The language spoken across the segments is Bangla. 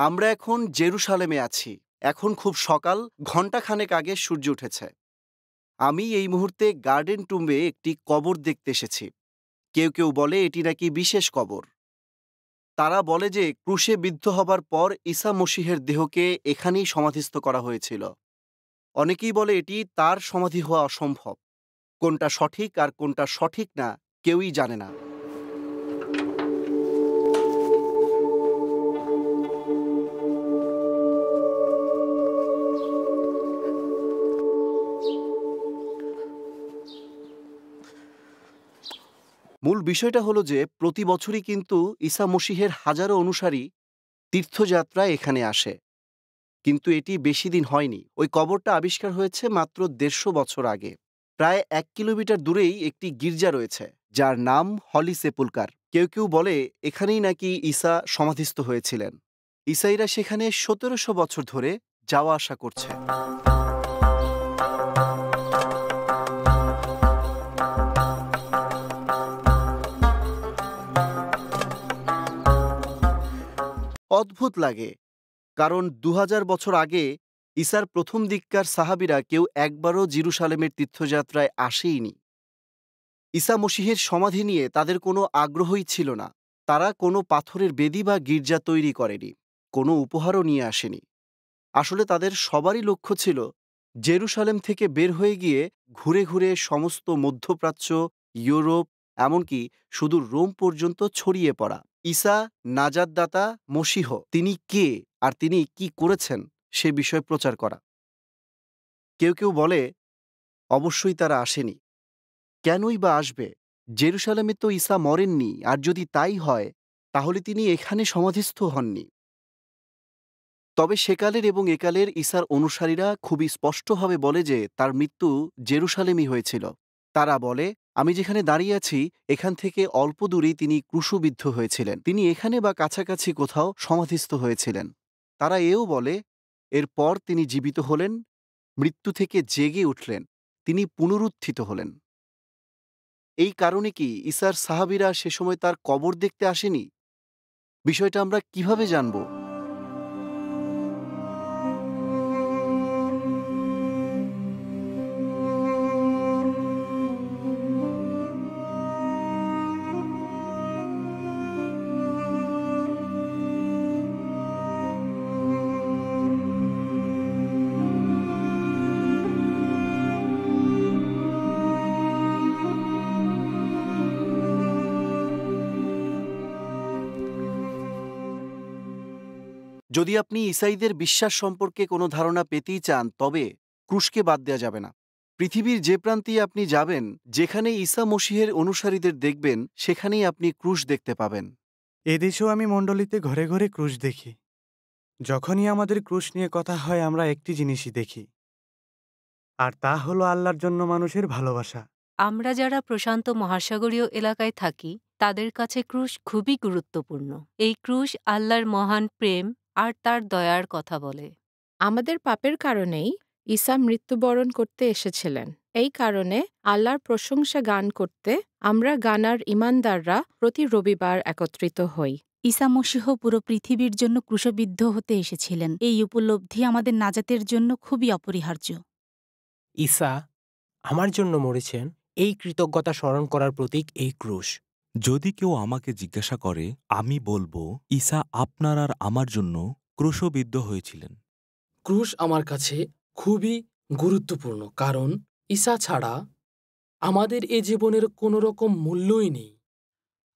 আমরা এখন জেরুসালেমে আছি। এখন খুব সকাল, ঘণ্টাখানেক আগে সূর্য উঠেছে। আমি এই মুহূর্তে গার্ডেন টুম্বে একটি কবর দেখতে এসেছি। কেউ বলে এটি নাকি বিশেষ কবর। তারা বলে যে ক্রুশে বিদ্ধ হবার পর ঈসা মসীহের দেহকে এখানেই সমাধিস্থ করা হয়েছিল। অনেকেই বলে এটি তার সমাধি হওয়া অসম্ভব। কোনটা সঠিক আর কোনটা সঠিক না কেউই জানে না। মূল বিষয়টা হলো যে প্রতি বছরই কিন্তু ঈসা মসীহের হাজারো অনুসারী তীর্থযাত্রায় এখানে আসে। কিন্তু এটি বেশি দিন হয়নি। ওই কবরটা আবিষ্কার হয়েছে মাত্র ১৫০ বছর আগে। প্রায় ১ কিলোমিটার দূরেই একটি গির্জা রয়েছে, যার নাম হলি সেপুলকার। কেউ বলে এখানেই নাকি ঈসা সমাধিস্থ হয়েছিলেন। ঈসাইরা সেখানে ১৭০০ বছর ধরে যাওয়া আসা করছে। অদ্ভুত লাগে, কারণ ২০০০ বছর আগে ঈসার প্রথম দিককার সাহাবীরা কেউ একবারও জেরুসালেমের তীর্থযাত্রায় আসেইনি। ঈসা মসীহের সমাধি নিয়ে তাদের কোনো আগ্রহই ছিল না। তারা কোনো পাথরের বেদি বা গির্জা তৈরি করেনি, কোনো উপহারও নিয়ে আসেনি। আসলে তাদের সবারই লক্ষ্য ছিল জেরুসালেম থেকে বের হয়ে গিয়ে ঘুরে সমস্ত মধ্যপ্রাচ্য, ইউরোপ, এমনকি সুদূর রোম পর্যন্ত ছড়িয়ে পড়া। ঈসা নাজাতদাতা মসীহ, তিনি কে আর তিনি কি করেছেন সে বিষয়ে প্রচার করা। কেউ বলে অবশ্যই তারা আসেনি। কেনই বা আসবে? জেরুসালেমে তো ঈসা মরেননি, আর যদি তাই হয় তাহলে তিনি এখানে সমাধিস্থ হননি। তবে সেকালের এবং একালের ঈসার অনুসারীরা খুবই স্পষ্টভাবে বলে যে তার মৃত্যু জেরুসালেমই হয়েছিল। তারা বলে, আমি যেখানে দাঁড়িয়ে আছি এখান থেকে অল্প দূরেই তিনি ক্রুশবিদ্ধ হয়েছিলেন। তিনি এখানে বা কাছাকাছি কোথাও সমাধিস্থ হয়েছিলেন। তারা এও বলে এরপর তিনি জীবিত হলেন, মৃত্যু থেকে জেগে উঠলেন, তিনি পুনরুত্থিত হলেন। এই কারণে কি ঈসার সাহাবীরা সে সময় তার কবর দেখতে আসেনি? বিষয়টা আমরা কিভাবে জানব? যদি আপনি ঈসাইদের বিশ্বাস সম্পর্কে কোনো ধারণা পেতেই চান, তবে ক্রুশকে বাদ দেওয়া যাবে না। পৃথিবীর যে প্রান্তেই আপনি যাবেন, যেখানে ঈসা মসীহের অনুসারীদের দেখবেন, সেখানেই আপনি ক্রুশ দেখতে পাবেন। এদেশেও আমি মণ্ডলীতে ঘরে ঘরে ক্রুশ দেখি। যখনই আমাদের ক্রুশ নিয়ে কথা হয় আমরা একটি জিনিসই দেখি, আর তা হলো আল্লাহর জন্য মানুষের ভালোবাসা। আমরা যারা প্রশান্ত মহাসাগরীয় এলাকায় থাকি তাদের কাছে ক্রুশ খুবই গুরুত্বপূর্ণ। এই ক্রুশ আল্লাহর মহান প্রেম আর তার দয়ার কথা বলে। আমাদের পাপের কারণেই ঈসা মৃত্যুবরণ করতে এসেছিলেন। এই কারণে আল্লাহর প্রশংসা গান করতে আমরা গানার ইমানদাররা প্রতি রবিবার একত্রিত হই। ঈসা মসীহ পুরো পৃথিবীর জন্য ক্রুশবিদ্ধ হতে এসেছিলেন। এই উপলব্ধি আমাদের নাজাতের জন্য খুবই অপরিহার্য। ঈসা আমার জন্য মরেছেন, এই কৃতজ্ঞতা স্মরণ করার প্রতীক এই ক্রুশ। যদি কেউ আমাকে জিজ্ঞাসা করে, আমি বলবো ঈসা আপনার আর আমার জন্য ক্রুশবিদ্ধ হয়েছিলেন। ক্রুশ আমার কাছে খুবই গুরুত্বপূর্ণ, কারণ ঈসা ছাড়া আমাদের এ জীবনের কোনো রকম মূল্যই নেই।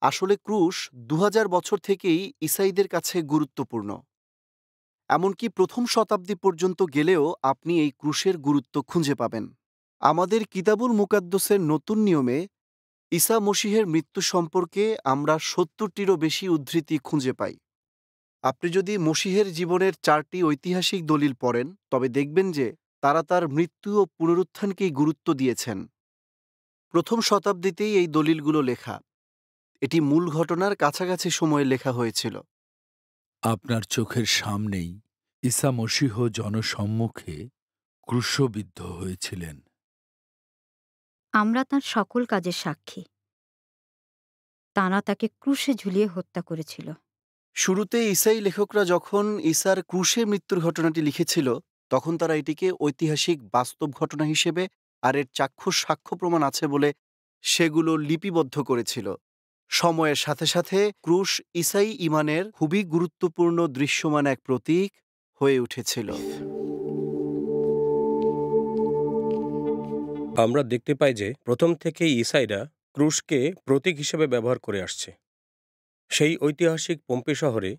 আসলে ক্রুশ ২০০০ বছর থেকেই ঈসাইদের কাছে গুরুত্বপূর্ণ। এমনকি প্রথম শতাব্দী পর্যন্ত গেলেও আপনি এই ক্রুশের গুরুত্ব খুঁজে পাবেন। আমাদের কিতাবুল মুকাদ্দসের নতুন নিয়মে ঈসা মসীহের মৃত্যু সম্পর্কে আমরা ৭০টিরও বেশি উদ্ধৃতি খুঁজে পাই। আপনি যদি মসীহের জীবনের ৪টি ঐতিহাসিক দলিল পড়েন, তবে দেখবেন যে তারা তার মৃত্যু ও পুনরুত্থানকেই গুরুত্ব দিয়েছেন। প্রথম শতাব্দীতেই এই দলিলগুলো লেখা। এটি মূল ঘটনার কাছাকাছি সময়ে লেখা হয়েছিল। আপনার চোখের সামনেই ঈসা মসীহ জনসম্মুখে ক্রুশবিদ্ধ হয়েছিলেন। আমরা তাঁর সকল কাজের সাক্ষী। তারা তাকে ক্রুশে ঝুলিয়ে হত্যা করেছিল। শুরুতে ঈসাই লেখকরা যখন ঈসার ক্রুশে মৃত্যুর ঘটনাটি লিখেছিল, তখন তারা এটিকে ঐতিহাসিক বাস্তব ঘটনা হিসেবে আর এর চাক্ষুষ সাক্ষ্য প্রমাণ আছে বলে সেগুলো লিপিবদ্ধ করেছিল। সময়ের সাথে সাথে ক্রুশ ঈসাই ঈমানের খুবই গুরুত্বপূর্ণ দৃশ্যমান এক প্রতীক হয়ে উঠেছিল। আমরা দেখতে পাই যে প্রথম থেকেই ঈসাইরা ক্রুশকে প্রতীক হিসেবে ব্যবহার করে আসছে। সেই ঐতিহাসিক পম্পে শহরে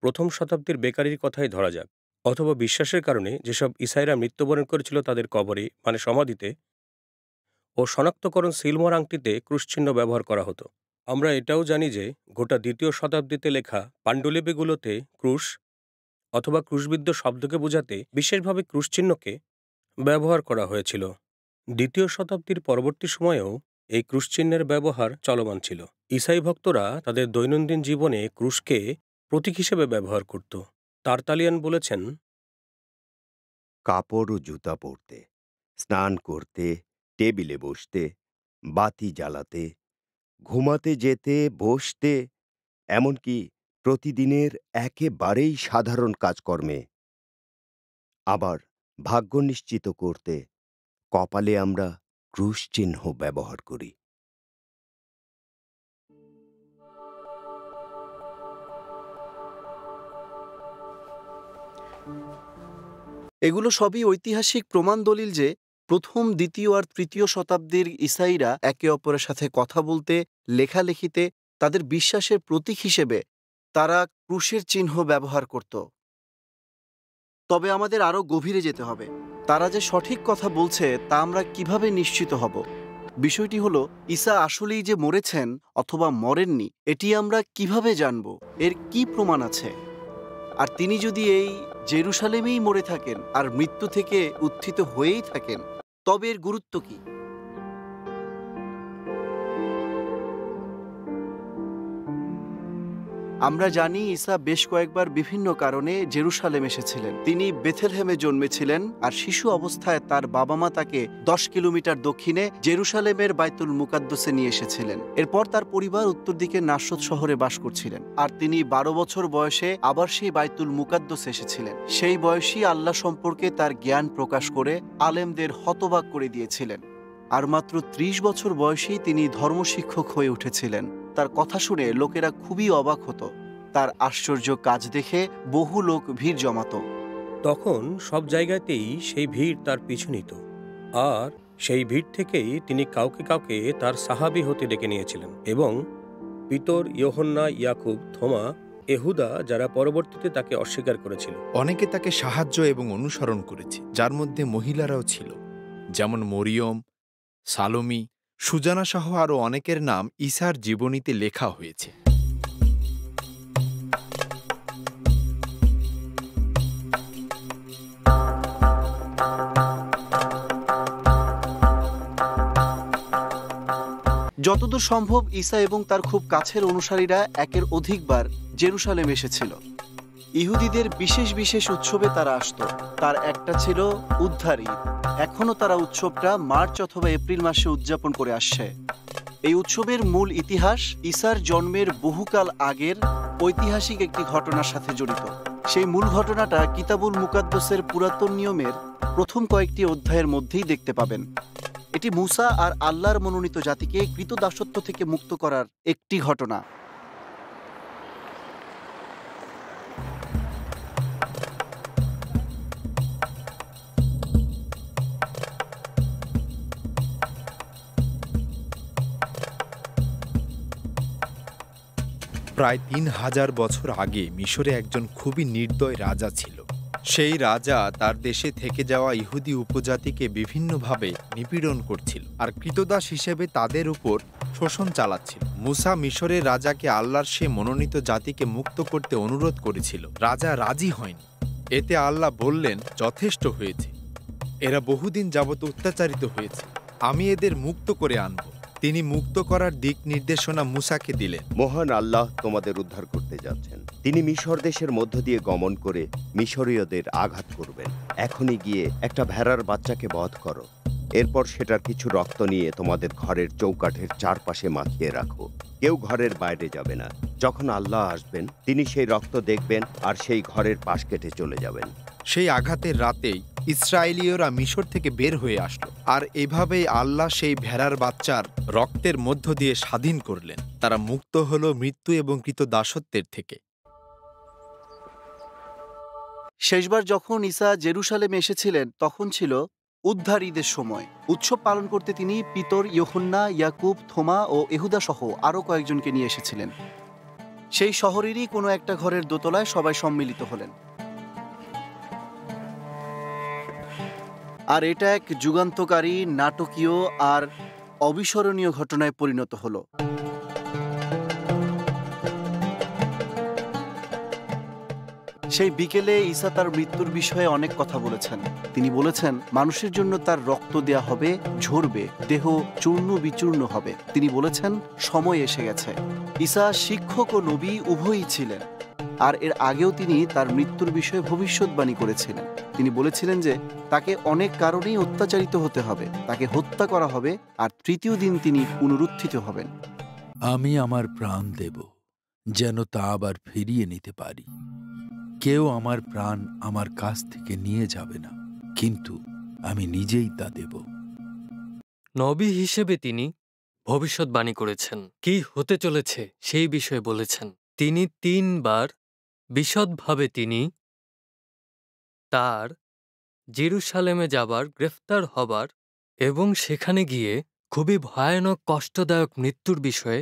প্রথম শতাব্দীর বেকারির কথাই ধরা যাক, অথবা বিশ্বাসের কারণে যেসব ঈসাইরা মৃত্যুবরণ করেছিল তাদের কবরে মানে সমাধিতে ও শনাক্তকরণ সিলমোর আংটিতে ক্রুশচিহ্ন ব্যবহার করা হতো। আমরা এটাও জানি যে গোটা দ্বিতীয় শতাব্দীতে লেখা পাণ্ডুলিপিগুলোতে ক্রুশ অথবা ক্রুশবিদ্ধ শব্দকে বোঝাতে বিশেষভাবে ক্রুশচিহ্নকে ব্যবহার করা হয়েছিল। দ্বিতীয় শতাব্দীর পরবর্তী সময়েও এই ক্রুশচিহ্নের ব্যবহার চলমান ছিল। ঈসাই ভক্তরা তাদের দৈনন্দিন জীবনে ক্রুশকে প্রতীক হিসেবে ব্যবহার করত। তারতালিয়ান বলেছেন, কাপড় ও জুতা পরতে, স্নান করতে, টেবিলে বসতে, বাতি জ্বালাতে, ঘুমাতে যেতে, বসতে, এমনকি প্রতিদিনের একেবারেই সাধারণ কাজকর্মে, আবার ভাগ্য নিশ্চিত করতে কপালে আমরা ক্রুশ চিহ্ন ব্যবহার করি। এগুলো সবই ঐতিহাসিক প্রমাণ দলিল যে প্রথম, দ্বিতীয় আর তৃতীয় শতাব্দীর ঈসাইরা একে অপরের সাথে কথা বলতে, লেখালেখিতে তাদের বিশ্বাসের প্রতীক হিসেবে তারা ক্রুশের চিহ্ন ব্যবহার করত। তবে আমাদের আরও গভীরে যেতে হবে। তারা যে সঠিক কথা বলছে তা আমরা কিভাবে নিশ্চিত হব? বিষয়টি হলো, ঈসা আসলেই যে মরেছেন অথবা মরেননি এটি আমরা কিভাবে জানব? এর কি প্রমাণ আছে? আর তিনি যদি এই জেরুসালেমেই মরে থাকেন আর মৃত্যু থেকে উত্থিত হয়েই থাকেন, তবে এর গুরুত্ব কি? আমরা জানি ঈসা বেশ কয়েকবার বিভিন্ন কারণে জেরুসালেম এসেছিলেন। তিনি বেথেলহেমে জন্মেছিলেন আর শিশু অবস্থায় তার বাবা মা তাকে 10 কিলোমিটার দক্ষিণে জেরুসালেমের বাইতুল মুকাদ্দসে নিয়ে এসেছিলেন। এরপর তার পরিবার উত্তর দিকে নাসরত শহরে বাস করছিলেন আর তিনি 12 বছর বয়সে আবার সেই বাইতুল মুকাদ্দসে এসেছিলেন। সেই বয়সী আল্লাহ সম্পর্কে তার জ্ঞান প্রকাশ করে আলেমদের হতবাক করে দিয়েছিলেন। আর মাত্র 30 বছর বয়সেই তিনি ধর্মশিক্ষক হয়ে উঠেছিলেন। তার কথা শুনে লোকেরা খুবই অবাক হতো। তার আশ্চর্য কাজ দেখে বহু লোক ভিড় জমাতো। তখন সব জায়গাতেই সেই ভিড় তার পিছু নিত, আর সেই ভিড় থেকেই তিনি কাউকে কাউকে তার সাহাবী হতে ডেকে নিয়েছিলেন। এবং পিতর, ইয়োহান্না, ইয়াকুব, থোমা, এহুদা, যারা পরবর্তীতে তাকে অস্বীকার করেছিল। অনেকে তাকে সাহায্য এবং অনুসরণ করেছে, যার মধ্যে মহিলারাও ছিল, যেমন মরিয়ম, সালোমি, সুজানা সহ আরও অনেকের নাম ঈসার জীবনীতে লেখা হয়েছে। যতদূর সম্ভব ঈসা এবং তার খুব কাছের অনুসারীরা একের অধিকবার জেরুসালেম এসেছিল। ইহুদিদের বিশেষ বিশেষ উৎসবে তারা আসত। তার একটা ছিল উদ্ধার ঈদ। এখনও তারা উৎসবটা মার্চ অথবা এপ্রিল মাসে উদযাপন করে আসছে। এই উৎসবের মূল ইতিহাস ঈসার জন্মের বহুকাল আগের ঐতিহাসিক একটি ঘটনার সাথে জড়িত। সেই মূল ঘটনাটা কিতাবুল মুকাদ্দসের পুরাতন নিয়মের প্রথম কয়েকটি অধ্যায়ের মধ্যেই দেখতে পাবেন। এটি মুসা আর আল্লাহর মনোনীত জাতিকে কৃতদাসত্ব থেকে মুক্ত করার একটি ঘটনা। প্রায় 3000 বছর আগে মিশরে একজন খুবই নির্দয় রাজা ছিল। সেই রাজা তার দেশে থেকে যাওয়া ইহুদি উপজাতিকে বিভিন্নভাবে নিপীড়ন করছিল আর কৃতদাস হিসেবে তাদের উপর শোষণ চালাচ্ছিল। মুসা মিশরের রাজাকে আল্লাহর সে মনোনীত জাতিকে মুক্ত করতে অনুরোধ করেছিল। রাজা রাজি হয়নি। এতে আল্লাহ বললেন, যথেষ্ট হয়েছে, এরা বহুদিন যাবত অত্যাচারিত হয়েছে, আমি এদের মুক্ত করে আনব। তিনি মুক্ত করার দিক নির্দেশনা মুসাকে দিলেন। মহান আল্লাহ তোমাদের উদ্ধার করতে যাচ্ছেন। তিনি মিশর দেশের মধ্য দিয়ে গমন করে মিশরীয়দের আঘাত করবেন। এখনই গিয়ে একটা ভেড়ার বাচ্চাকে বধ করো, এরপর সেটার কিছু রক্ত নিয়ে তোমাদের ঘরের চৌকাঠের চারপাশে মাখিয়ে রাখো। কেউ ঘরের বাইরে যাবে না। যখন আল্লাহ আসবেন তিনি সেই রক্ত দেখবেন আর সেই ঘরের পাশ কেটে চলে যাবেন। সেই আঘাতের রাতেই ইসরায়েলীয়রা মিশর থেকে বের হয়ে আসলো, আর এভাবেই আল্লাহ সেই ভেড়ার বাচ্চার রক্তের মধ্য দিয়ে স্বাধীন করলেন। তারা মুক্ত হলো মৃত্যু এবং কৃতদাসত্বের থেকে। শেষবার যখন ঈসা জেরুসালেমে এসেছিলেন তখন ছিল উদ্ধার ঈদের সময়। উৎসব পালন করতে তিনি পিতর, ইউহান্না, ইয়াকুব, থোমা ও এহুদা সহ আরও কয়েকজনকে নিয়ে এসেছিলেন। সেই শহরেরই কোনো একটা ঘরের দোতলায় সবাই সম্মিলিত হলেন। আর এটা এক যুগান্তকারী, নাটকীয় আর অবিস্মরণীয় ঘটনায় পরিণত হলো। সেই বিকেলে ঈসা তার মৃত্যুর বিষয়ে অনেক কথা বলেছেন। তিনি বলেছেন মানুষের জন্য তার রক্ত দেয়া হবে, ঝরবে, দেহ চূর্ণ বিচূর্ণ হবে। তিনি বলেছেন সময় এসে গেছে। ঈসা শিক্ষক ও নবী উভয়ই ছিলেন, আর এর আগেও তিনি তার মৃত্যুর বিষয়ে ভবিষ্যৎবাণী করেছিলেন। তিনি বলেছিলেন যে তাকে অনেক কারণেই অত্যাচারিত হতে হবে, তাকে হত্যা করা হবে, আর তৃতীয় দিন তিনি পুনরুত্থিত হবেন। আমি আমার প্রাণ দেব যেন তা আবার ফিরিয়ে নিতে পারি। কেউ আমার প্রাণ আমার কাছ থেকে নিয়ে যাবে না, কিন্তু আমি নিজেই তা দেব। নবী হিসেবে তিনি ভবিষ্যৎবাণী করেছেন, কি হতে চলেছে সেই বিষয়ে বলেছেন। তিনি 3 বার বিশদভাবে তিনি তার জেরুসালেমে যাবার, গ্রেফতার হবার এবং সেখানে গিয়ে খুবই ভয়ানক কষ্টদায়ক মৃত্যুর বিষয়ে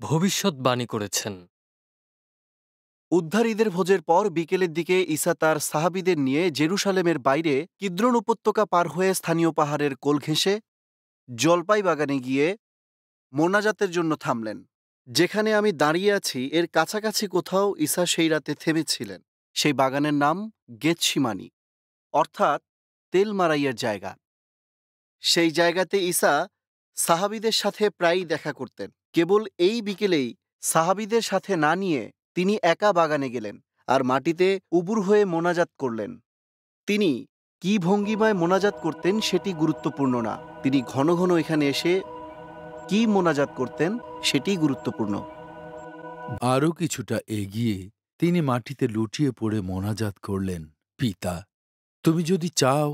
ভবিষ্যৎবাণী করেছেন। উদ্ধার ঈদের ভোজের পর বিকেলের দিকে ঈসা তার সাহাবীদের নিয়ে জেরুসালেমের বাইরে কিদ্রোন উপত্যকা পার হয়ে স্থানীয় পাহাড়ের কোল ঘেঁষে জলপাই বাগানে গিয়ে মোনাজাতের জন্য থামলেন। যেখানে আমি দাঁড়িয়ে আছি এর কাছাকাছি কোথাও ঈসা সেই রাতে থেমেছিলেন। সেই বাগানের নাম গেতসিমানি, অর্থাৎ তেল মারাইয়ের জায়গা। সেই জায়গাতে ঈসা সাহাবীদের সাথে প্রায়ই দেখা করতেন। কেবল এই বিকেলেই সাহাবীদের সাথে না নিয়ে তিনি একা বাগানে গেলেন আর মাটিতে উবুর হয়ে মোনাজাত করলেন। তিনি কি ভঙ্গিমায় মোনাজাত করতেন সেটি গুরুত্বপূর্ণ না, তিনি ঘন ঘন এখানে এসে কি মোনাজাত করতেন সেটি গুরুত্বপূর্ণ। আরও কিছুটা এগিয়ে তিনি মাটিতে লুটিয়ে পড়ে মোনাজাত করলেন, পিতা, তুমি যদি চাও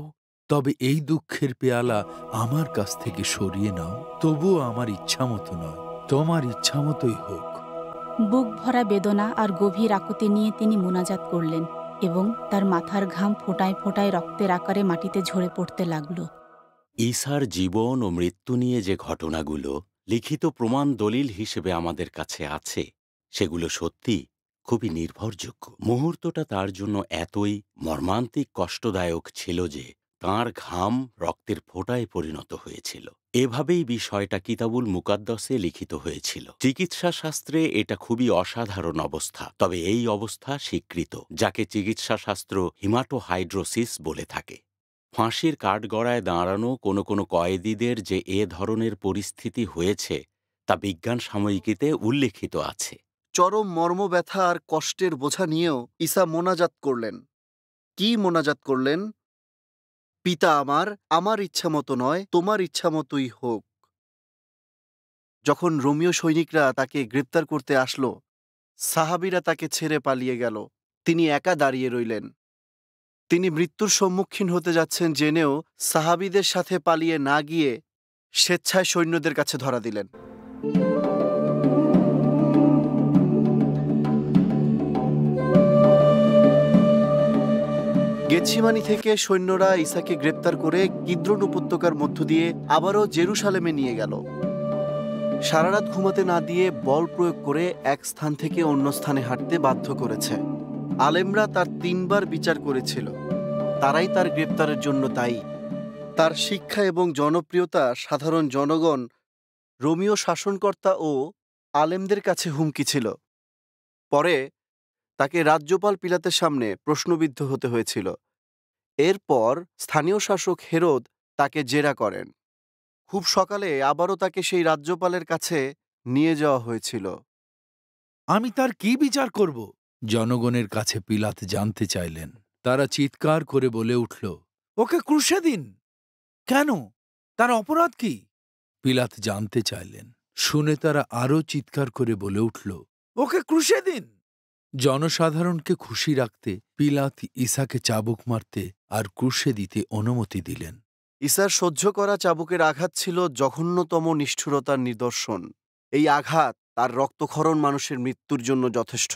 তবে এই দুঃখের পেয়ালা আমার কাছ থেকে সরিয়ে নাও, তবুও আমার ইচ্ছামতো নয়, তোমার ইচ্ছামতোই হোক। বুক ভরা বেদনা আর গভীর আকুতি নিয়ে তিনি মোনাজাত করলেন এবং তার মাথার ঘাম ফোঁটায় ফোঁটায় রক্তের আকারে মাটিতে ঝরে পড়তে লাগল। ঈসার জীবন ও মৃত্যু নিয়ে যে ঘটনাগুলো লিখিত প্রমাণ দলিল হিসেবে আমাদের কাছে আছে, সেগুলো সত্যি খুবই নির্ভরযোগ্য। মুহূর্তটা তার জন্য এতই মর্মান্তিক কষ্টদায়ক ছিল যে তাঁর ঘাম রক্তের ফোঁটায় পরিণত হয়েছিল। এভাবেই বিষয়টা কিতাবুল মুকাদ্দাসে লিখিত হয়েছিল। চিকিৎসা শাস্ত্রে এটা খুবই অসাধারণ অবস্থা, তবে এই অবস্থা স্বীকৃত, যাকে চিকিৎসা শাস্ত্র হিমাটোহাইড্রোসিস বলে থাকে। ফাঁসির কাঠগড়ায় দাঁড়ানো কোনো কোনো কয়েদিদের যে এ ধরনের পরিস্থিতি হয়েছে তা বিজ্ঞান সাময়িকীতে উল্লেখিত আছে। চরম মর্মব্যথা আর কষ্টের বোঝা নিয়েও ঈসা মোনাজাত করলেন। কি মোনাজাত করলেন? পিতা আমার, আমার ইচ্ছা মতো নয়, তোমার ইচ্ছা মতোই হোক। যখন রোমীয় সৈনিকরা তাকে গ্রেপ্তার করতে আসলো, সাহাবীরা তাকে ছেড়ে পালিয়ে গেল। তিনি একা দাঁড়িয়ে রইলেন। তিনি মৃত্যুর সম্মুখীন হতে যাচ্ছেন জেনেও সাহাবীদের সাথে পালিয়ে না গিয়ে স্বেচ্ছায় সৈন্যদের কাছে ধরা দিলেন। গেতসিমানি থেকে সৈন্যরা ঈসাকে গ্রেপ্তার করে কিদ্রোন উপত্যকার মধ্য দিয়ে আবারও জেরুসালেমে নিয়ে গেল। সারারাত ঘুমাতে না দিয়ে বল প্রয়োগ করে এক স্থান থেকে অন্য স্থানে হাঁটতে বাধ্য করেছে। আলেমরা তার 3 বার বিচার করেছিল, তারাই তার গ্রেপ্তারের জন্য দায়ী। তার শিক্ষা এবং জনপ্রিয়তা সাধারণ জনগণ, রোমীয় শাসনকর্তা ও আলেমদের কাছে হুমকি ছিল। পরে তাকে রাজ্যপাল পিলাতের সামনে প্রশ্নবিদ্ধ হতে হয়েছিল। এরপর স্থানীয় শাসক হেরোদ তাকে জেরা করেন। খুব সকালে আবারও তাকে সেই রাজ্যপালের কাছে নিয়ে যাওয়া হয়েছিল। আমি তার কি বিচার করব? জনগণের কাছে পিলাত জানতে চাইলেন। তারা চিৎকার করে বলে উঠল, ওকে ক্রুশে দিন। কেন? তার অপরাধ কি? পিলাত জানতে চাইলেন। শুনে তারা আরো চিৎকার করে বলে উঠল, ওকে ক্রুশে দিন। জনসাধারণকে খুশি রাখতে পিলাত ঈসাকে চাবুক মারতে আর ক্রুশে দিতে অনুমতি দিলেন। ঈসার সহ্য করা চাবুকের আঘাত ছিল জঘন্যতম নিষ্ঠুরতার নিদর্শন। এই আঘাত তার রক্তক্ষরণ মানুষের মৃত্যুর জন্য যথেষ্ট।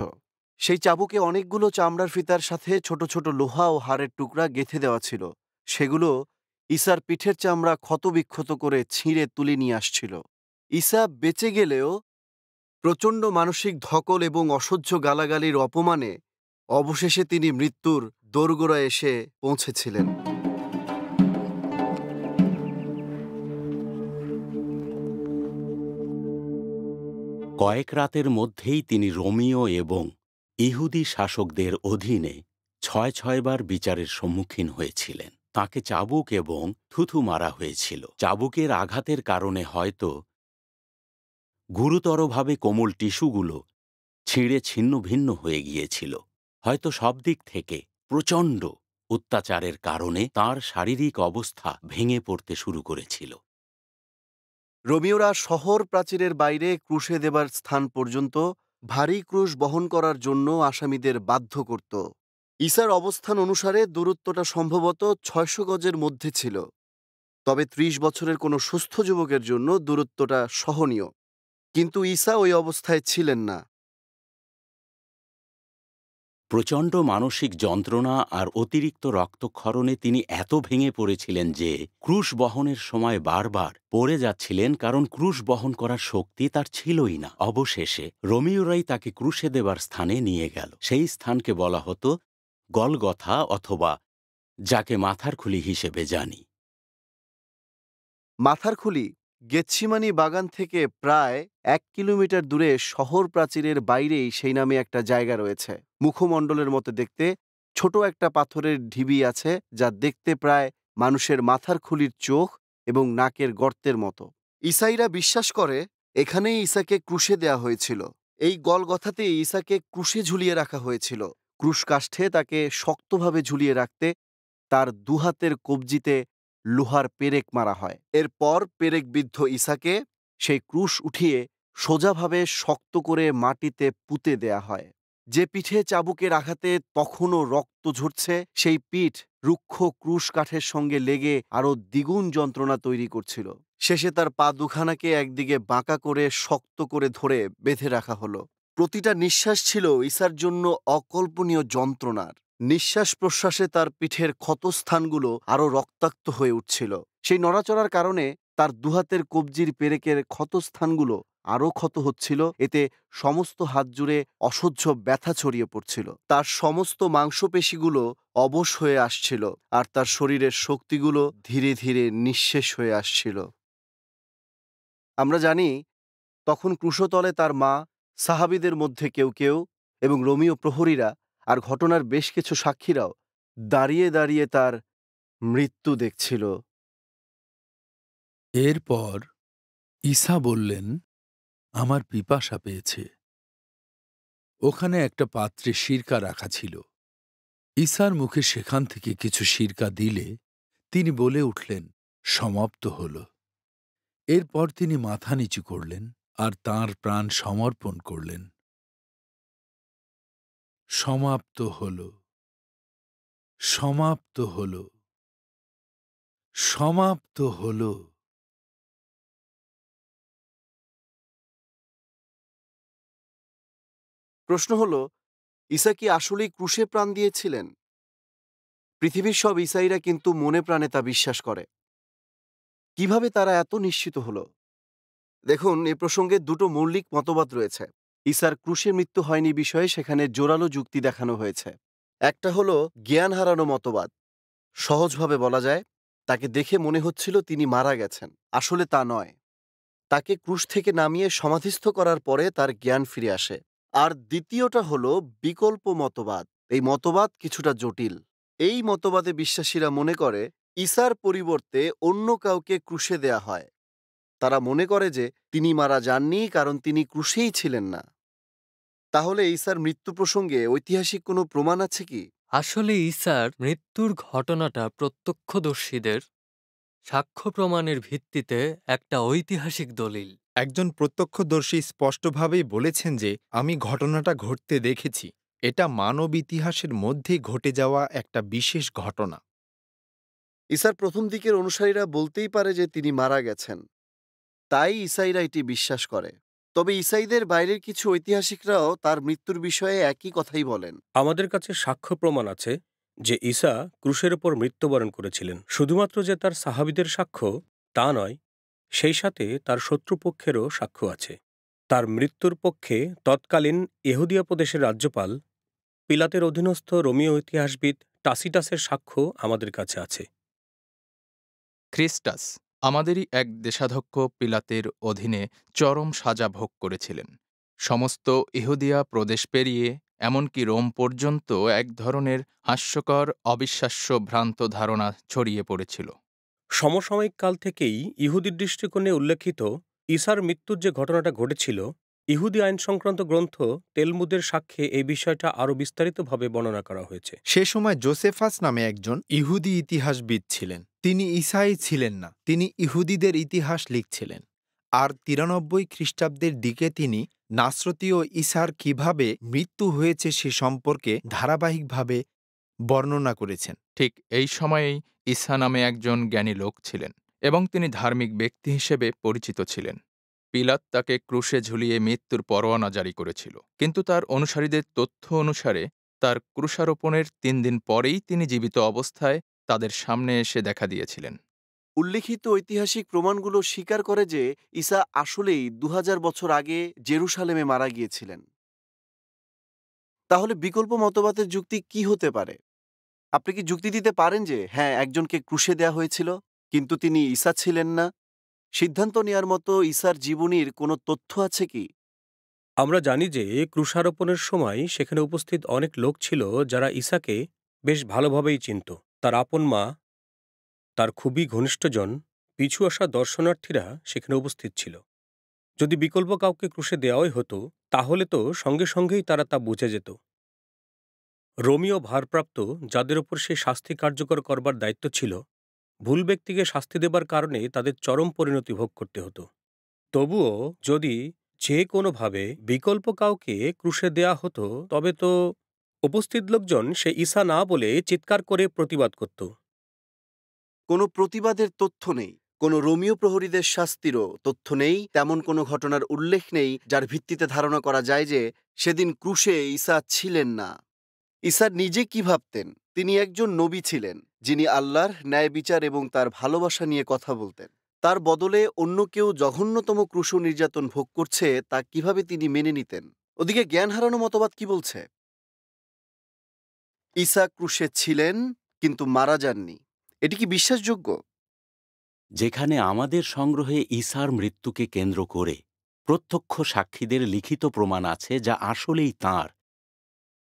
সেই চাবুকে অনেকগুলো চামড়ার ফিতার সাথে ছোট ছোট লোহা ও হাড়ের টুকরা গেঁথে দেওয়া ছিল। সেগুলো ঈসার পিঠের চামড়া ক্ষতবিক্ষত করে ছিঁড়ে তুলে নিয়ে আসছিল। ঈসা বেঁচে গেলেও প্রচণ্ড মানসিক ধকল এবং অসহ্য গালাগালির অপমানে অবশেষে তিনি মৃত্যুর দোরগোড়ায় এসে পৌঁছেছিলেন। কয়েক রাতের মধ্যেই তিনি রোমীয় এবং ইহুদি শাসকদের অধীনে ৬ বার বিচারের সম্মুখীন হয়েছিলেন। তাকে চাবুক এবং থুথু মারা হয়েছিল। চাবুকের আঘাতের কারণে হয়তো গুরুতরভাবে কোমল টিস্যুগুলো ছিঁড়ে ছিন্ন ভিন্ন হয়ে গিয়েছিল। হয়তো সব দিক থেকে প্রচণ্ড অত্যাচারের কারণে তার শারীরিক অবস্থা ভেঙে পড়তে শুরু করেছিল। রোমীয়রা শহর প্রাচীরের বাইরে ক্রুশে দেবার স্থান পর্যন্ত ভারী ক্রুশ বহন করার জন্য আসামিদের বাধ্য করত। ঈসার অবস্থান অনুসারে দূরত্বটা সম্ভবত ৬০০ গজের মধ্যে ছিল। তবে ৩০ বছরের কোনো সুস্থ যুবকের জন্য দূরত্বটা সহনীয়। কিন্তু ঈসা ওই অবস্থায় ছিলেন না। প্রচণ্ড মানসিক যন্ত্রণা আর অতিরিক্ত রক্তক্ষরণে তিনি এত ভেঙে পড়েছিলেন যে ক্রুশ বহনের সময় বারবার পড়ে যাচ্ছিলেন, কারণ ক্রুশ বহন করার শক্তি তার ছিলই না। অবশেষে রোমীয়রাই তাকে ক্রুশে দেবার স্থানে নিয়ে গেল। সেই স্থানকে বলা হতো গলগথা, অথবা যাকে মাথার খুলি হিসেবে জানি। মাথার খুলি গেতসিমানি বাগান থেকে প্রায় ১ কিলোমিটার দূরে শহর প্রাচীরের বাইরেই সেই নামে একটা জায়গা রয়েছে। মুখমণ্ডলের মতো দেখতে ছোট একটা পাথরের ঢিবি আছে, যা দেখতে প্রায় মানুষের মাথার খুলির চোখ এবং নাকের গর্তের মতো। ঈসাইরা বিশ্বাস করে এখানেই ঈসাকে ক্রুশে দেয়া হয়েছিল। এই গলগথাতেই ঈসাকে ক্রুশে ঝুলিয়ে রাখা হয়েছিল। ক্রুশ কাষ্ঠে তাকে শক্তভাবে ঝুলিয়ে রাখতে তার দুহাতের কবজিতে লোহার পেরেক মারা হয়। এরপর পেরেকবিদ্ধ ঈসাকে সেই ক্রুশ উঠিয়ে সোজাভাবে শক্ত করে মাটিতে পুঁতে দেয়া হয়। যে পিঠে চাবুকের আঘাতে তখনও রক্ত ঝরছে, সেই পিঠ রুক্ষ ক্রুশ কাঠের সঙ্গে লেগে আরও দ্বিগুণ যন্ত্রণা তৈরি করছিল। শেষে তার পা দুখানাকে একদিকে বাঁকা করে শক্ত করে ধরে বেঁধে রাখা হলো। প্রতিটা নিঃশ্বাস ছিল ঈসার জন্য অকল্পনীয় যন্ত্রণার। নিঃশ্বাস প্রশ্বাসে তার পিঠের ক্ষতস্থানগুলো আরও রক্তাক্ত হয়ে উঠছিল। সেই নড়াচড়ার কারণে তার দুহাতের কবজির পেরেকের ক্ষতস্থানগুলো আরও ক্ষত হচ্ছিল। এতে সমস্ত হাত জুড়ে অসহ্য ব্যথা ছড়িয়ে পড়ছিল। তার সমস্ত মাংসপেশিগুলো অবশ হয়ে আসছিল, আর তার শরীরের শক্তিগুলো ধীরে ধীরে নিঃশেষ হয়ে আসছিল। আমরা জানি তখন ক্রুশতলে তার মা, সাহাবীদের মধ্যে কেউ কেউ এবং রোমীয় প্রহরীরা আর ঘটনার বেশ কিছু সাক্ষীরাও দাঁড়িয়ে দাঁড়িয়ে তার মৃত্যু দেখছিল। এরপর ঈসা বললেন, আমার পিপাসা পেয়েছে। ওখানে একটা পাত্রে সিরকা রাখা ছিল। ঈসার মুখে সেখান থেকে কিছু সিরকা দিলে তিনি বলে উঠলেন, সমাপ্ত হল। এরপর তিনি মাথা নিচু করলেন আর তাঁর প্রাণ সমর্পণ করলেন। সমাপ্ত হল, সমাপ্ত হল, সমাপ্ত হল। প্রশ্ন হল, ঈসা কি আসলেই ক্রুশে প্রাণ দিয়েছিলেন? পৃথিবীর সব ঈসাইরা কিন্তু মনে প্রাণে তা বিশ্বাস করে। কিভাবে তারা এত নিশ্চিত হল? দেখুন, এ প্রসঙ্গে দুটো মৌলিক মতবাদ রয়েছে। ঈসার ক্রুশে মৃত্যু হয়নি বিষয়ে সেখানে জোরালো যুক্তি দেখানো হয়েছে। একটা হলো জ্ঞান হারানো মতবাদ। সহজভাবে বলা যায়, তাকে দেখে মনে হচ্ছিল তিনি মারা গেছেন। আসলে তা নয়। তাকে ক্রুশ থেকে নামিয়ে সমাধিস্থ করার পরে তার জ্ঞান ফিরে আসে। আর দ্বিতীয়টা হলো বিকল্প মতবাদ। এই মতবাদ কিছুটা জটিল। এই মতবাদে বিশ্বাসীরা মনে করে ঈসার পরিবর্তে অন্য কাউকে ক্রুশে দেয়া হয়। তারা মনে করে যে তিনি মারা যাননি, কারণ তিনি ক্রুশেই ছিলেন না। তাহলে ঈসার মৃত্যু প্রসঙ্গে ঐতিহাসিক কোনো প্রমাণ আছে কি? আসলে ঈসার মৃত্যুর ঘটনাটা প্রত্যক্ষদর্শীদের সাক্ষ্য প্রমাণের ভিত্তিতে একটা ঐতিহাসিক দলিল। একজন প্রত্যক্ষদর্শী স্পষ্টভাবেই বলেছেন যে আমি ঘটনাটা ঘটতে দেখেছি। এটা মানব ইতিহাসের মধ্যে ঘটে যাওয়া একটা বিশেষ ঘটনা। ঈসার প্রথম দিকের অনুসারীরা বলতেই পারে যে তিনি মারা গেছেন, তাই ঈসাইরা এটি বিশ্বাস করে। তবে ঈসাইদের বাইরের কিছু ঐতিহাসিকরাও তার মৃত্যুর বিষয়ে একই কথাই বলেন। আমাদের কাছে সাক্ষ্য প্রমাণ আছে যে ঈসা ক্রুশের ওপর মৃত্যুবরণ করেছিলেন। শুধুমাত্র যে তার সাহাবীদের সাক্ষ্য তা নয়, সেই সাথে তার শত্রুপক্ষেরও সাক্ষ্য আছে। তার মৃত্যুর পক্ষে তৎকালীন ইহুদিয়া প্রদেশের রাজ্যপাল পিলাতের অধীনস্থ রোমীয় ইতিহাসবিদ টাসিটাসের সাক্ষ্য আমাদের কাছে আছে। খ্রিস্টাস আমাদেরই এক দেশাধ্যক্ষ পিলাতের অধীনে চরম সাজা ভোগ করেছিলেন। সমস্ত ইহুদিয়া প্রদেশ পেরিয়ে এমনকি রোম পর্যন্ত এক ধরনের হাস্যকর অবিশ্বাস্য ভ্রান্ত ধারণা ছড়িয়ে পড়েছিল। সমসাময়িক কাল থেকেই ইহুদির দৃষ্টিকোণে উল্লেখিত ঈসার মৃত্যুর যে ঘটনাটা ঘটেছিল, ইহুদি আইন সংক্রান্ত গ্রন্থ তেলমুদের সাক্ষ্যে এই বিষয়টা আরও বিস্তারিতভাবে বর্ণনা করা হয়েছে। সে সময় জোসেফাস নামে একজন ইহুদি ইতিহাসবিদ ছিলেন। তিনি ঈসাই ছিলেন না, তিনি ইহুদিদের ইতিহাস লিখছিলেন। আর 93 খ্রিস্টাব্দের দিকে তিনি নাসরতীয় ঈসার কিভাবে মৃত্যু হয়েছে সে সম্পর্কে ধারাবাহিকভাবে বর্ণনা করেছেন। ঠিক এই সময়েই ঈসা নামে একজন জ্ঞানী লোক ছিলেন এবং তিনি ধার্মিক ব্যক্তি হিসেবে পরিচিত ছিলেন। পিলাত তাকে ক্রুশে ঝুলিয়ে মৃত্যুর পরোয়ানা জারি করেছিল, কিন্তু তার অনুসারীদের তথ্য অনুসারে তার ক্রুশারোপণের 3 দিন পরেই তিনি জীবিত অবস্থায় তাদের সামনে এসে দেখা দিয়েছিলেন। উল্লেখিত ঐতিহাসিক প্রমাণগুলো স্বীকার করে যে ঈসা আসলেই 2000 বছর আগে জেরুসালেমে মারা গিয়েছিলেন। তাহলে বিকল্প মতবাদের যুক্তি কি হতে পারে? আপনি কি যুক্তি দিতে পারেন যে হ্যাঁ, একজনকে ক্রুশে দেয়া হয়েছিল, কিন্তু তিনি ঈসা ছিলেন না? সিদ্ধান্ত নেয়ার মতো ঈসার জীবনীর কোনো তথ্য আছে কি? আমরা জানি যে ক্রুশারোপণের সময় সেখানে উপস্থিত অনেক লোক ছিল যারা ঈসাকে বেশ ভালোভাবেই চিনত। তার আপন মা, তার খুবই ঘনিষ্ঠজন, পিছু আসা দর্শনার্থীরা সেখানে উপস্থিত ছিল। যদি বিকল্প কাউকে ক্রুশে দেওয়াই হতো, তাহলে তো সঙ্গে সঙ্গেই তারা তা বুঝে যেত। রোমীয় ভারপ্রাপ্ত, যাদের ওপর সে শাস্তি কার্যকর করবার দায়িত্ব ছিল, ভুল ব্যক্তিকে শাস্তি দেবার কারণে তাদের চরম পরিণতি ভোগ করতে হতো। তবুও যদি যে কোনোভাবে বিকল্প কাউকে ক্রুশে দেয়া হতো, তবে তো উপস্থিত লোকজন সে ঈসা না বলে চিৎকার করে প্রতিবাদ করত। কোনো প্রতিবাদের তথ্য নেই, কোনো রোমীয় প্রহরীদের শাস্তিরও তথ্য নেই, তেমন কোনো ঘটনার উল্লেখ নেই যার ভিত্তিতে ধারণা করা যায় যে সেদিন ক্রুশে ঈসা ছিলেন না। ঈসা নিজে কি ভাবতেন? তিনি একজন নবী ছিলেন, যিনি আল্লাহর ন্যায় বিচার এবং তার ভালোবাসা নিয়ে কথা বলতেন। তার বদলে অন্য কেউ জঘন্যতম ক্রুশ নির্যাতন ভোগ করছে, তা কিভাবে তিনি মেনে নিতেন? ওদিকে জ্ঞান হারানো মতবাদ কি বলছে? ঈসা ক্রুশে ছিলেন কিন্তু মারা যাননি। এটি কি বিশ্বাসযোগ্য? যেখানে আমাদের সংগ্রহে ঈসার মৃত্যুকে কেন্দ্র করে প্রত্যক্ষ সাক্ষীদের লিখিত প্রমাণ আছে, যা আসলেই তাঁর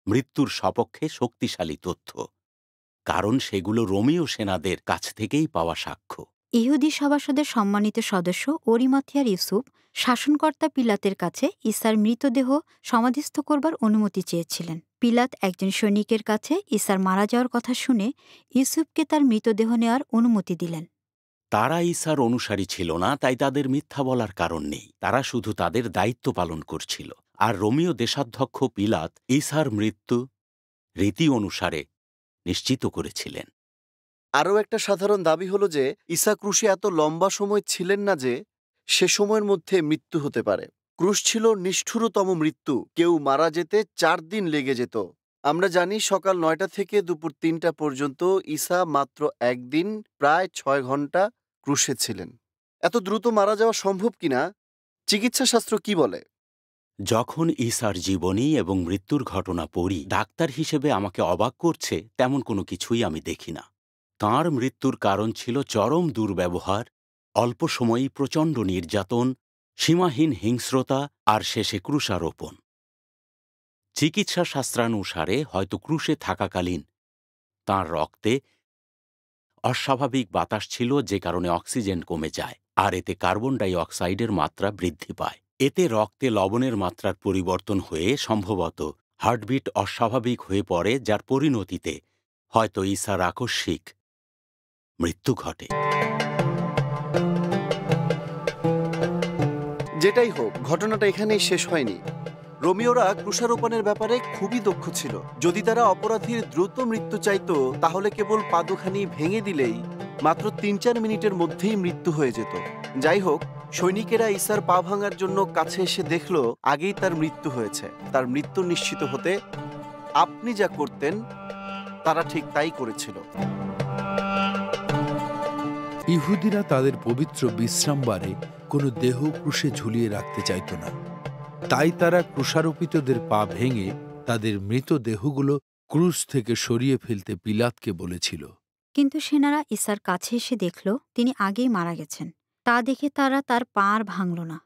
মৃত্যুর সপক্ষে শক্তিশালী তথ্য, কারণ সেগুলো রোমীয় সেনাদের কাছ থেকেই পাওয়া সাক্ষ্য। ইহুদি সভাসদের সম্মানিত সদস্য অরিমাথিয়ার ইউসুফ শাসনকর্তা পিলাতের কাছে ঈসার মৃতদেহ সমাধিস্থ করবার অনুমতি চেয়েছিলেন। পিলাত একজন সৈনিকের কাছে ঈসার মারা যাওয়ার কথা শুনে ইউসুফকে তার মৃতদেহ নেওয়ার অনুমতি দিলেন। তারা ঈসার অনুসারী ছিল না, তাই তাদের মিথ্যা বলার কারণ নেই। তারা শুধু তাদের দায়িত্ব পালন করছিল। আর রোমীয় দেশাধ্যক্ষ পিলাত ঈসার মৃত্যু রীতি অনুসারে নিশ্চিত করেছিলেন। আরও একটা সাধারণ দাবি হল যে ঈসা ক্রুশে এত লম্বা সময় ছিলেন না যে সে সময়ের মধ্যে মৃত্যু হতে পারে। ক্রুশ ছিল নিষ্ঠুরতম মৃত্যু। কেউ মারা যেতে 4 দিন লেগে যেত। আমরা জানি সকাল 9টা থেকে দুপুর 3টা পর্যন্ত ঈসা মাত্র একদিন প্রায় 6 ঘন্টা ক্রুশে ছিলেন। এত দ্রুত মারা যাওয়া সম্ভব কিনা চিকিৎসাশাস্ত্র কি বলে? যখন ঈসার জীবনী এবং মৃত্যুর ঘটনা পড়ি, ডাক্তার হিসেবে আমাকে অবাক করছে তেমন কোনো কিছুই আমি দেখি না। তাঁর মৃত্যুর কারণ ছিল চরম দুর্ব্যবহার, অল্প সময়েই প্রচণ্ড নির্যাতন, সীমাহীন হিংস্রতা আর শেষে ক্রুশারোপণ। চিকিৎসা শাস্ত্রানুসারে হয়তো ক্রুশে থাকাকালীন তাঁর রক্তে অস্বাভাবিক বাতাস ছিল, যে কারণে অক্সিজেন কমে যায় আর এতে কার্বন ডাই অক্সাইডের মাত্রা বৃদ্ধি পায়। এতে রক্তে লবণের মাত্রার পরিবর্তন হয়ে সম্ভবত হার্টবিট অস্বাভাবিক হয়ে পড়ে, যার পরিণতিতে হয়তো ঈসার আকস্মিক মৃত্যু ঘটে। যেটাই হোক, ঘটনাটা এখানেই শেষ হয়নি। রোমিওরা ক্রুশারোপণের ব্যাপারে খুবই দক্ষ ছিল। যদি তারা অপরাধীর দ্রুত মৃত্যু চাইতো, তাহলে কেবল পা দুখানি ভেঙে দিলেই মাত্র ৩-৪ মিনিটের মধ্যেই মৃত্যু হয়ে যেত। যাই হোক, সৈনিকেরা ঈসার পা ভাঙার জন্য কাছে এসে দেখল আগেই তার মৃত্যু হয়েছে। তার মৃত্যু নিশ্চিত হতে আপনি যা করতেন তারা ঠিক তাই করেছিল। ইহুদিরা তাদের পবিত্র বিশ্রামবারে কোনো দেহ ক্রুশে ঝুলিয়ে রাখতে চাইত না। তাই তারা ক্রুশারোপিতদের পা ভেঙে তাদের মৃতদেহগুলো ক্রুশ থেকে সরিয়ে ফেলতে পিলাতকে বলেছিল। কিন্তু সেনারা ঈসার কাছে এসে দেখল তিনি আগেই মারা গেছেন। তা দেখে তারা তার পা আর ভাঙল না,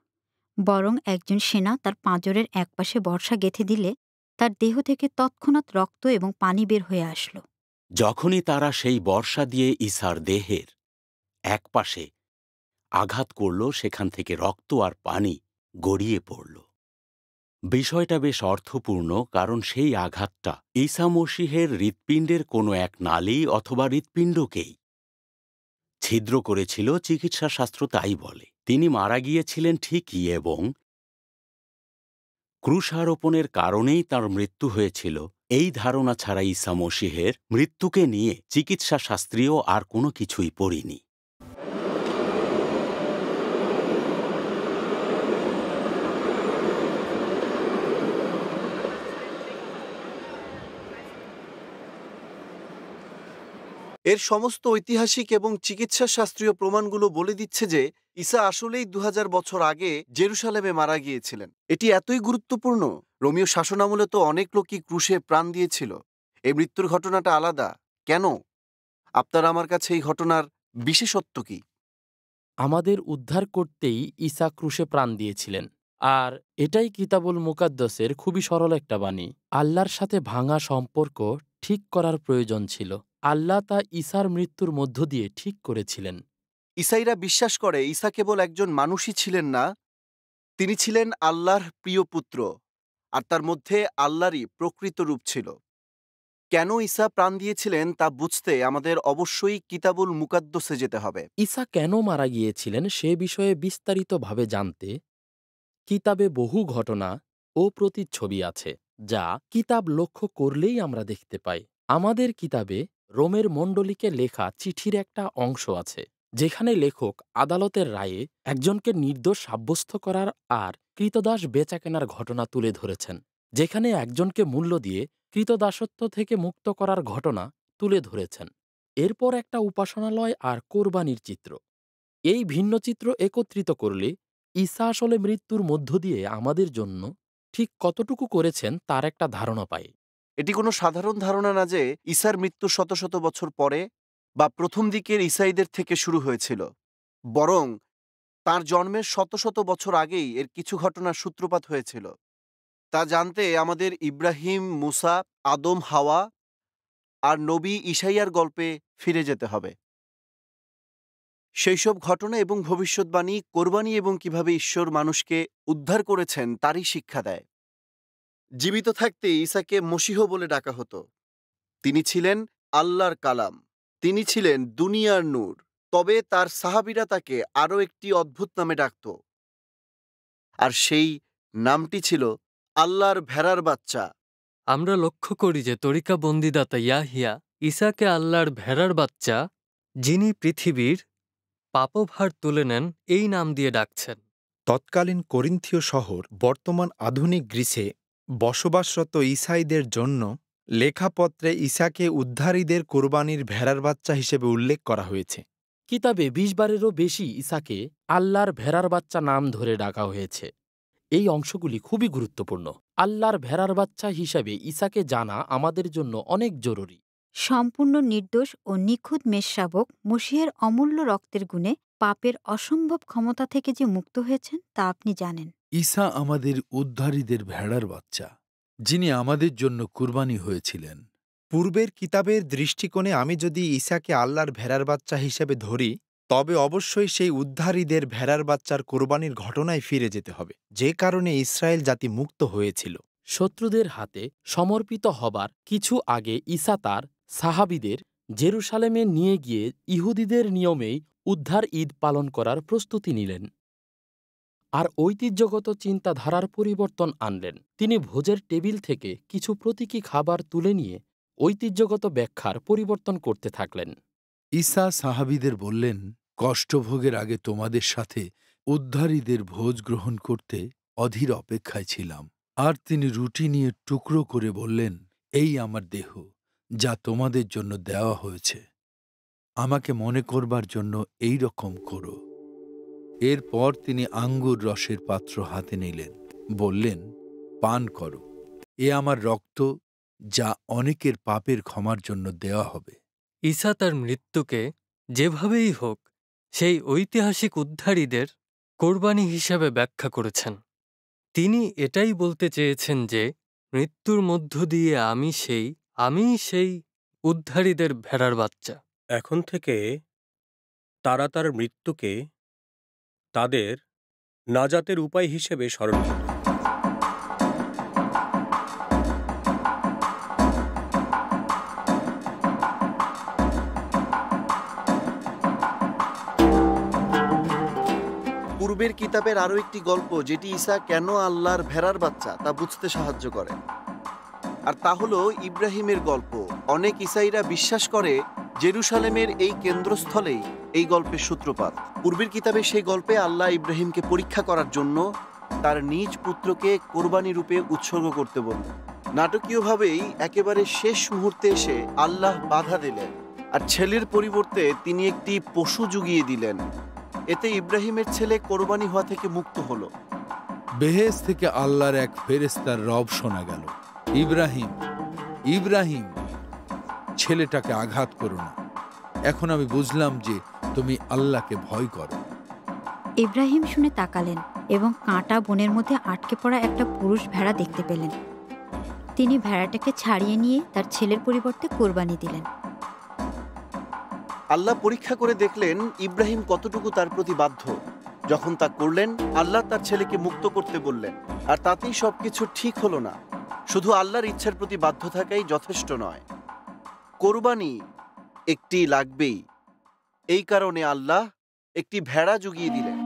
বরং একজন সেনা তার পাঁজরের একপাশে বর্শা গেঁথে দিলে তার দেহ থেকে তৎক্ষণাৎ রক্ত এবং পানি বের হয়ে আসলো। যখনই তারা সেই বর্শা দিয়ে ঈসার দেহের একপাশে আঘাত করল, সেখান থেকে রক্ত আর পানি গড়িয়ে পড়ল। বিষয়টা বেশ অর্থপূর্ণ, কারণ সেই আঘাতটা ঈসা মসীহের হৃৎপিণ্ডের কোনো এক নালী অথবা হৃৎপিণ্ডকেই ছিদ্র করেছিল। চিকিৎসাশাস্ত্র তাই বলে। তিনি মারা গিয়েছিলেন ঠিকই, এবং ক্রুশারোপণের কারণেই তার মৃত্যু হয়েছিল। এই ধারণা ছাড়া ঈসা মসীহের মৃত্যুকে নিয়ে চিকিৎসাশাস্ত্রীয় আর কোনো কিছুই পড়িনি। এর সমস্ত ঐতিহাসিক এবং চিকিৎসা শাস্ত্রীয় প্রমাণগুলো বলে দিচ্ছে যে ঈসা আসলেই 2000 বছর আগে জেরুসালেমে মারা গিয়েছিলেন। এটি এতই গুরুত্বপূর্ণ। রোমীয় শাসনামলে তো অনেক লোকই ক্রুশে প্রাণ দিয়েছিল। এই মৃত্যুর ঘটনাটা আলাদা কেন? আপনার আমার কাছে এই ঘটনার বিশেষত্ব কি? আমাদের উদ্ধার করতেই ঈসা ক্রুশে প্রাণ দিয়েছিলেন। আর এটাই কিতাবুল মুকাদ্দাসের খুবই সরল একটা বাণী। আল্লাহর সাথে ভাঙা সম্পর্ক ঠিক করার প্রয়োজন ছিল। আল্লাহ তা ঈসার মৃত্যুর মধ্য দিয়ে ঠিক করেছিলেন। ঈসাইরা বিশ্বাস করে ঈসা কেবল একজন মানুষই ছিলেন না, তিনি ছিলেন আল্লাহর প্রিয় পুত্র, আর তার মধ্যে আল্লাহরই প্রকৃত রূপ ছিল। কেন ঈসা প্রাণ দিয়েছিলেন তা বুঝতে আমাদের অবশ্যই কিতাবুল মুকাদ্দাসে যেতে হবে। ঈসা কেন মারা গিয়েছিলেন সে বিষয়ে বিস্তারিতভাবে জানতে কিতাবে বহু ঘটনা ও প্রতিচ্ছবি আছে, যা কিতাব লক্ষ্য করলেই আমরা দেখতে পাই। আমাদের কিতাবে রোমের মণ্ডলীকে লেখা চিঠির একটা অংশ আছে, যেখানে লেখক আদালতের রায়ে একজনকে নির্দোষ সাব্যস্ত করার আর কৃতদাস বেচাকেনার ঘটনা তুলে ধরেছেন, যেখানে একজনকে মূল্য দিয়ে কৃতদাসত্ব থেকে মুক্ত করার ঘটনা তুলে ধরেছেন। এরপর একটা উপাসনালয় আর কোরবানির চিত্র। এই ভিন্ন চিত্র একত্রিত করলে ঈসা আসলে মৃত্যুর মধ্য দিয়ে আমাদের জন্য ঠিক কতটুকু করেছেন তার একটা ধারণা পায়। এটি কোনো সাধারণ ধারণা না যে ঈসার মৃত্যু শত শত বছর পরে বা প্রথম দিকের ঈসাইদের থেকে শুরু হয়েছিল, বরং তার জন্মের শত শত বছর আগেই এর কিছু ঘটনার সূত্রপাত হয়েছিল। তা জানতে আমাদের ইব্রাহিম, মুসা, আদম, হাওয়া আর নবী ঈশাইয়ার গল্পে ফিরে যেতে হবে। সেই সব ঘটনা এবং ভবিষ্যৎবাণী, কোরবানি এবং কিভাবে ঈশ্বর মানুষকে উদ্ধার করেছেন তারই শিক্ষা দেয়। জীবিত থাকতে ঈসাকে মসীহ বলে ডাকা হতো। তিনি ছিলেন আল্লাহর কালাম, তিনি ছিলেন দুনিয়ার নূর। তবে তার সাহাবীরা তাকে আরও একটি অদ্ভুত নামে ডাকত, আর সেই নামটি ছিল আল্লাহর ভেড়ার বাচ্চা। আমরা লক্ষ্য করি যে তরিকা বন্দিদাতা ইয়াহিয়া ঈসাকে আল্লাহর ভেড়ার বাচ্চা, যিনি পৃথিবীর পাপভার তুলে নেন, এই নাম দিয়ে ডাকছেন। তৎকালীন করিন্থীয় শহর, বর্তমান আধুনিক গ্রিসে বসবাসরত ঈসাইদের জন্য লেখাপত্রে ঈসাকে উদ্ধারীদের কোরবানির ভেড়ার বাচ্চা হিসেবে উল্লেখ করা হয়েছে। কিতাবে ২০ বারেরও বেশি ঈসাকে আল্লাহর ভেড়ার বাচ্চা নাম ধরে ডাকা হয়েছে। এই অংশগুলি খুবই গুরুত্বপূর্ণ। আল্লাহর ভেড়ার বাচ্চা হিসাবে ঈসাকে জানা আমাদের জন্য অনেক জরুরি। সম্পূর্ণ নির্দোষ ও নিখুঁত মেষশাবক মসীহের অমূল্য রক্তের গুণে পাপের অসম্ভব ক্ষমতা থেকে যে মুক্ত হয়েছেন তা আপনি জানেন। ঈসা আমাদের উদ্ধারীদের ভেড়ার বাচ্চা, যিনি আমাদের জন্য কুরবানি হয়েছিলেন। পূর্বের কিতাবের দৃষ্টিকোণে আমি যদি ঈসাকে আল্লাহর ভেড়ার বাচ্চা হিসেবে ধরি, তবে অবশ্যই সেই উদ্ধারীদের ভেড়ার বাচ্চার কোরবানির ঘটনায় ফিরে যেতে হবে, যে কারণে ইসরায়েল জাতি মুক্ত হয়েছিল। শত্রুদের হাতে সমর্পিত হবার কিছু আগে ঈসা তার সাহাবীদের জেরুসালেমে নিয়ে গিয়ে ইহুদিদের নিয়মেই উদ্ধার ঈদ পালন করার প্রস্তুতি নিলেন। আর ঐতিহ্যগত চিন্তাধারার পরিবর্তন আনলেন। তিনি ভোজের টেবিল থেকে কিছু প্রতীকী খাবার তুলে নিয়ে ঐতিহ্যগত ব্যাখ্যার পরিবর্তন করতে থাকলেন। ঈসা সাহাবীদের বললেন, কষ্টভোগের আগে তোমাদের সাথে উদ্ধারীদের ভোজ গ্রহণ করতে অধীর অপেক্ষায় ছিলাম। আর তিনি রুটি নিয়ে টুকরো করে বললেন, এই আমার দেহ, যা তোমাদের জন্য দেওয়া হয়েছে। আমাকে মনে করবার জন্য এই রকম করো। এরপর তিনি আঙ্গুর রসের পাত্র হাতে নিলেন, বললেন, পান করো, এ আমার রক্ত, যা অনেকের পাপের ক্ষমার জন্য দেওয়া হবে। ঈসা তার মৃত্যুকে যেভাবেই হোক সেই ঐতিহাসিক উদ্ধারীদের কোরবানি হিসাবে ব্যাখ্যা করেছেন। তিনি এটাই বলতে চেয়েছেন যে মৃত্যুর মধ্য দিয়ে আমিই সেই উদ্ধারীদের ভেড়ার বাচ্চা। এখন থেকে তারা তার মৃত্যুকে তাদের নাজাতের উপায় হিসেবে স্মরণ করবে। পূর্বের কিতাবের আরও একটি গল্প যেটি ঈসা কেন আল্লাহর ভেড়ার বাচ্চা তা বুঝতে সাহায্য করে, আর তা হলো ইব্রাহিমের গল্প। অনেক ঈসাইরা বিশ্বাস করে জেরুসালেমের এই কেন্দ্রস্থলেই এই গল্পের সূত্রপাত। পূর্বের কিতাবে সেই গল্পে আল্লাহ ইব্রাহিমকে পরীক্ষা করার জন্য তার নিজ পুত্রকে কোরবানি রূপে উৎসর্গ করতে বললেন। নাটকীয়ভাবেই একেবারে শেষ মুহূর্তে এসে আল্লাহ বাধা দিলেন আর ছেলের পরিবর্তে তিনি একটি পশু জুগিয়ে দিলেন। এতে ইব্রাহিমের ছেলে কোরবানি হওয়া থেকে মুক্ত হলো। বেহেশ থেকে আল্লাহর এক ফেরেশতার রব শোনা গেল, ইব্রাহিম, ইব্রাহিম, ছেলেটাকে আঘাত করো না। এখন আমি বুঝলাম যে তুমি আল্লাহকে ভয় করো। ইব্রাহিম শুনে তাকালেন এবং কাঁটা বনের মধ্যে আটকে পড়া একটা পুরুষ ভেড়া দেখতে পেলেন। তিনি ভেড়াটাকে ছাড়িয়ে নিয়ে তার ছেলের পরিবর্তে কোরবানি দিলেন। আল্লাহ পরীক্ষা করে দেখলেন ইব্রাহিম কতটুকু তার প্রতি বাধ্য। যখন তা করলেন, আল্লাহ তার ছেলেকে মুক্ত করতে বললেন, আর তাতেই সবকিছু ঠিক হলো না। শুধু আল্লাহর ইচ্ছার প্রতি বাধ্য থাকাই যথেষ্ট নয়, কোরবানি একটি লাগবেই। এই কারণে আল্লাহ একটি ভেড়া জুগিয়ে দিলেন।